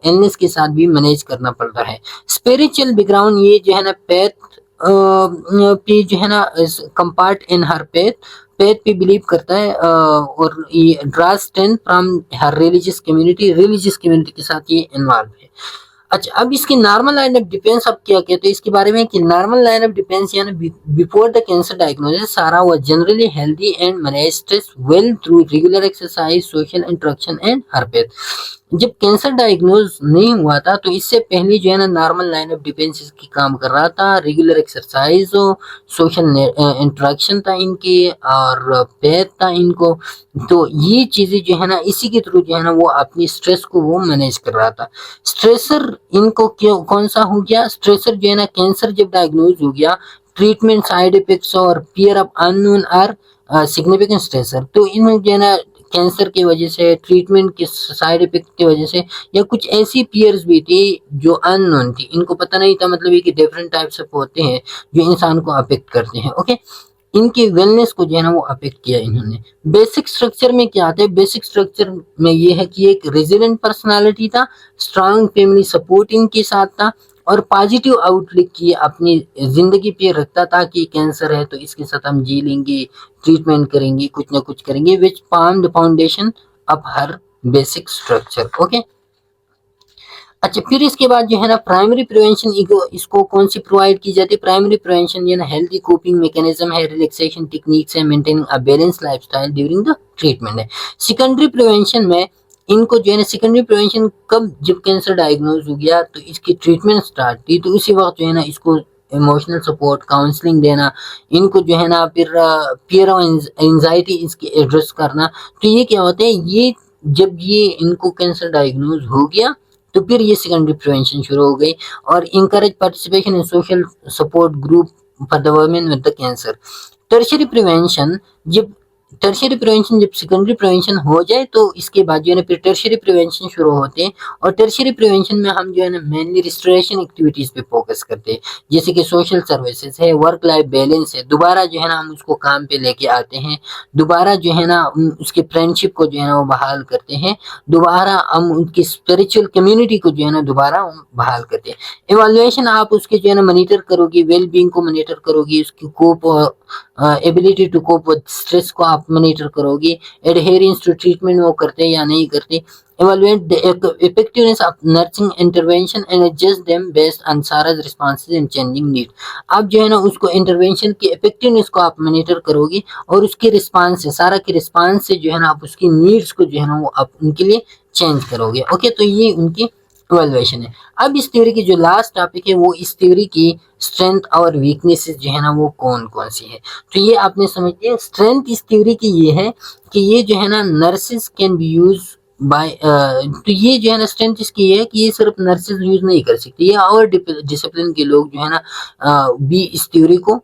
एलनेस के साथ भी मैनेज करना पड़ता है। स्पिरिचुअल बैकग्राउंड ये जो है ना पैथ पे जो है ना कंपार्ट इन हर पैथ, पैथ पे बिलीव करता है और ये draw strength from her religious community के साथ ये इन्वॉल्व है। अच्छा, अब इसकी नॉर्मल लाइन ऑफ डिफेंस अब क्या कहते हैं इसके बारे में कि नॉर्मल लाइन ऑफ डिफेंस यानी बिफोर द कैंसर डायग्नोसिस सारा हुआ generally healthy and manage stress well through regular exercise social interaction and habit. जब कैंसर डायग्नोज नहीं हुआ था तो इससे पहले जो है ना नॉर्मल लाइन ऑफ डिफेंस की काम कर रहा था, रेगुलर एक्सरसाइज हो, सोशल इंटरेक्शन था इनकी और पैथ था इनको। तो ये चीजें जो है ना इसी के थ्रू जो है ना वो अपनी स्ट्रेस को वो मैनेज कर रहा था। स्ट्रेसर इनको क्यों कौन सा हो गया, स्ट्रेसर जो है ना कैंसर जब डायग्नोज हो गया, ट्रीटमेंट साइड इफेक्ट्स और fear of unknown are significant stressor. तो इन्होंने जो है ना कैंसर की वजह से, ट्रीटमेंट के साइड इफेक्ट की वजह से या कुछ ऐसी पियर्स भी थी जो अननोन थी, इनको पता नहीं था, मतलब ये कि डिफरेंट टाइप्स ऑफ होते हैं जो इंसान को अफेक्ट करते हैं। ओके, इनके वेलनेस को जो है ना वो अफेक्ट किया इन्होंने। बेसिक स्ट्रक्चर में क्या आता है, बेसिक स्ट्रक्चर में ये है कि एक रेजिलेंट पर्सनालिटी था, स्ट्रांग फैमिली सपोर्ट इनके साथ था और पॉजिटिव आउटलुक की अपनी जिंदगी पे रखता था कि कैंसर है तो इसके साथ हम जी लेंगे, ट्रीटमेंट करेंगे, कुछ ना कुछ करेंगे, which form the foundation of her basic structure. Okay, अच्छा फिर इसके बाद जो है ना प्राइमरी प्रिवेंशन इसको कौन सी प्रोवाइड की जाती है, प्राइमरी प्रिवेंशन ये ना हेल्थी कोपिंग मैकेनिज्म है, रिलैक्सेशन टेक्निक्स है, maintaining a balance lifestyle during the treatment है। सेकेंडरी प्रिवेंशन में इनको जो है ना सेकेंडरी प्रिवेंशन कब, जब कैंसर डायग्नोज हो गया तो इसकी ट्रीटमेंट स्टार्ट थी, तो उसी वक्त जो है ना इसको इमोशनल सपोर्ट, काउंसलिंग देना, इनको जो है ना फिर फियर और एंजाइटी इसकी एड्रेस करना। तो ये क्या होता है, ये जब ये इनको कैंसर डायग्नोज हो गया तो फिर ये सेकेंडरी प्रिवेंशन शुरू हो गई और encourage participation in social support group for the women with the cancer. Tertiary prevention जब सेकेंडरी प्रिवेंशन हो जाए तो इसके बाद जो है ना फिर टर्शियरी प्रिवेंशन शुरू होते हैं और टर्शियरी प्रिवेंशन में हम जो है ना मेनली रिस्टोरेशन एक्टिविटीज पे फोकस करते हैं, जैसे कि सोशल सर्विसेज है, वर्क लाइफ बैलेंस है, दोबारा जो है ना हम उसको काम पे लेके आते हैं, दोबारा जो है ना उसके फ्रेंडशिप को जो है ना वो बहाल करते हैं, दोबारा हम उनकी स्पिरिचुअल कम्युनिटी को जो है ना दोबारा बहाल करते हैं। इवैल्यूएशन आप उसके जो है ना मॉनिटर करोगे, वेल बीइंग को मॉनिटर करोगे, उसकी cope ability to cope with stress को आप मॉनिटर करोगे, एडहेरेंस टू ट्रीटमेंट वो करते हैं या नहीं करते, evaluate the effectiveness of nursing intervention and adjust them based on सारा's responses and changing need। आप जो है ना उसको इंटरवेंशन की इफेक्टिवनेस को आप मॉनिटर करोगे और उसके रिस्पांस से, सारा के रिस्पांस से जो है ना आप उसकी नीड्स को जो है ना वो आप उनके लिए चेंज करोगे। ओके, तो ये उनकी इवेल्युएशन है। अब इस थ्योरी की जो लास्ट टॉपिक है वो इस थ्योरी की स्ट्रेंथ और वीकनेसेस जो है ना वो कौन कौन सी है। तो ये आपने समझ लिया। स्ट्रेंथ इस थ्योरी की ये है कि ये जो है ना nurses can be use by, तो ये जो है ना स्ट्रेंथ इसकी है कि ये सिर्फ नर्सेज यूज नहीं कर सकती, ये और डिसिप्लिन के लोग जो है ना भी इस थ्योरी को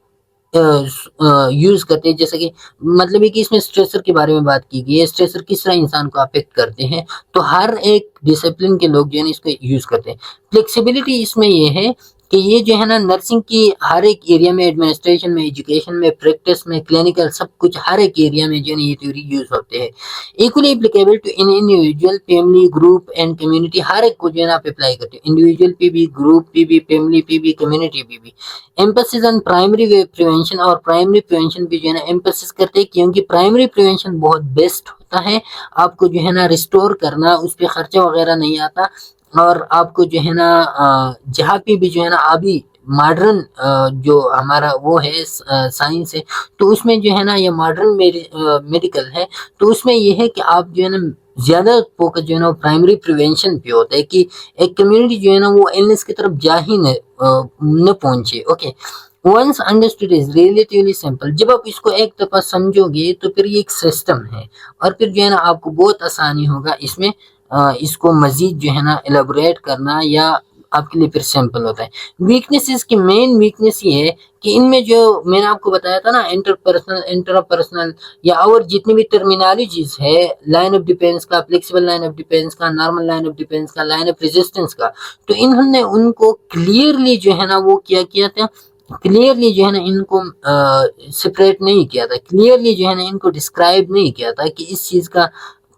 यूज करते हैं। जैसे कि मतलब है कि इसमें स्ट्रेसर के बारे में बात की गई है, स्ट्रेसर किस तरह इंसान को अफेक्ट करते हैं, तो हर एक डिसिप्लिन के लोग जो है ना इसको यूज करते हैं। फ्लेक्सिबिलिटी इसमें ये है कि ये जो है ना नर्सिंग की हर एक एरिया में, एडमिनिस्ट्रेशन में, एजुकेशन में, प्रैक्टिस में, क्लिनिकल, सब कुछ हर एक एरिया में जो है ये थ्योरी यूज होते हैं। Equally applicable to in individual, family, group and community, हर एक को जो है ना आप अप्लाई करते हो, इंडिविजुअल पे भी, ग्रुप पे भी, फैमिली पे भी, कम्युनिटी पे भी। एम्फेसिस ऑन प्राइमरी प्रिवेंशन, और प्राइमरी प्रिवेंशन भी जो है ना एम्फेसिस करते हैं क्योंकि प्राइमरी प्रिवेंशन बहुत बेस्ट होता है। आपको जो है ना रिस्टोर करना, उस पर खर्चा वगैरह नहीं आता, और आपको जो है ना जहाँ पे भी जो है ना अभी मॉडर्न जो हमारा वो है साइंस है, तो उसमें जो है ना ये मॉडर्न मेडिकल है, तो उसमें ये है कि आप जो है ना ज्यादा फोकस जो है ना प्राइमरी प्रिवेंशन पे होता है कि एक कम्युनिटी जो है ना वो इलनेस की तरफ जा ही न पहुंचे। Okay, once understood is relatively simple, जब आप इसको एक दफा समझोगे तो फिर ये एक सिस्टम है, और फिर जो है ना आपको बहुत आसानी होगा इसमें इसको मजीद जो है ना एलेबोरेट करना, या आपके लिए फिर सिंपल होता है। वीकनेसेस की मेन वीकनेस ये है कि इनमें जो मैंने आपको बताया था ना, इंटरपर्सनल, इंट्रापर्सनल, या और जितनी भी टर्मिनोलॉजीज है, लाइन ऑफ डिफेंस का, फ्लेक्सिबल लाइन ऑफ डिफेंस का, नॉर्मल लाइन ऑफ डिफेंस का, लाइन ऑफ रेजिस्टेंस का, तो इन्होंने उनको क्लियरली जो है ना वो क्या किया था, क्लियरली जो है ना इनको सेपरेट नहीं किया था, क्लियरली जो है ना इनको डिस्क्राइब नहीं किया था कि इस चीज का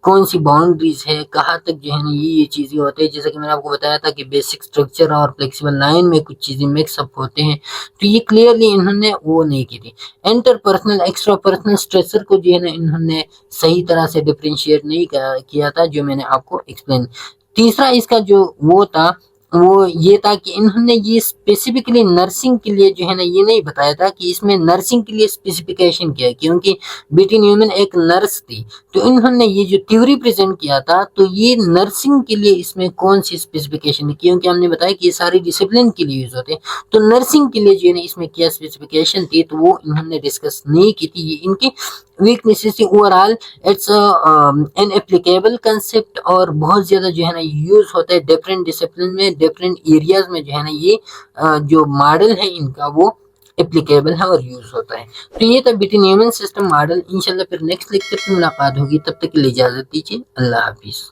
कौन सी बाउंड्रीज है, कहाँ तक जो है ना ये चीजें होते हैं। जैसे कि मैंने आपको बताया था कि बेसिक स्ट्रक्चर और फ्लेक्सिबल लाइन में कुछ चीजें मिक्सअप होते हैं, तो ये क्लियरली इन्होंने वो नहीं की थी। इंटरपर्सनल, एक्स्ट्रा पर्सनल स्ट्रेसर को जो है ना इन्होंने सही तरह से डिफरेंशिएट नहीं किया था, जो मैंने आपको एक्सप्लेन। तीसरा इसका जो वो था वो ये था कि इन्होंने ये स्पेसिफिकली नर्सिंग के लिए जो है ना ये नहीं बताया था कि इसमें नर्सिंग के लिए स्पेसिफिकेशन क्या है, क्योंकि बीटी न्यूमैन एक नर्स थी, तो इन्होंने ये जो थ्योरी प्रेजेंट किया था तो ये नर्सिंग के लिए इसमें कौन सी स्पेसिफिकेशन है, क्योंकि हमने बताया कि ये सारी डिसिप्लिन के लिए यूज होते हैं, तो नर्सिंग के लिए जो है ना इसमें क्या स्पेसिफिकेशन थी तो वो इन्होंने डिस्कस नहीं की थी। ये इनकी वीकनेसेस थी। Overall it's an applicable concept, और बहुत ज्यादा जो है ना यूज होता है डिफरेंट डिसिप्लिन में, डिफरेंट एरियाज में जो है ना ये जो मॉडल है इनका वो एप्लीकेबल है और यूज होता है। तो ये था बीटी न्यूमैन सिस्टम मॉडल। इंशाल्लाह फिर नेक्स्ट लेक्चर में मुलाकात होगी, तब तक के लिए इजाजत दीजिए। अल्लाह हाफिज।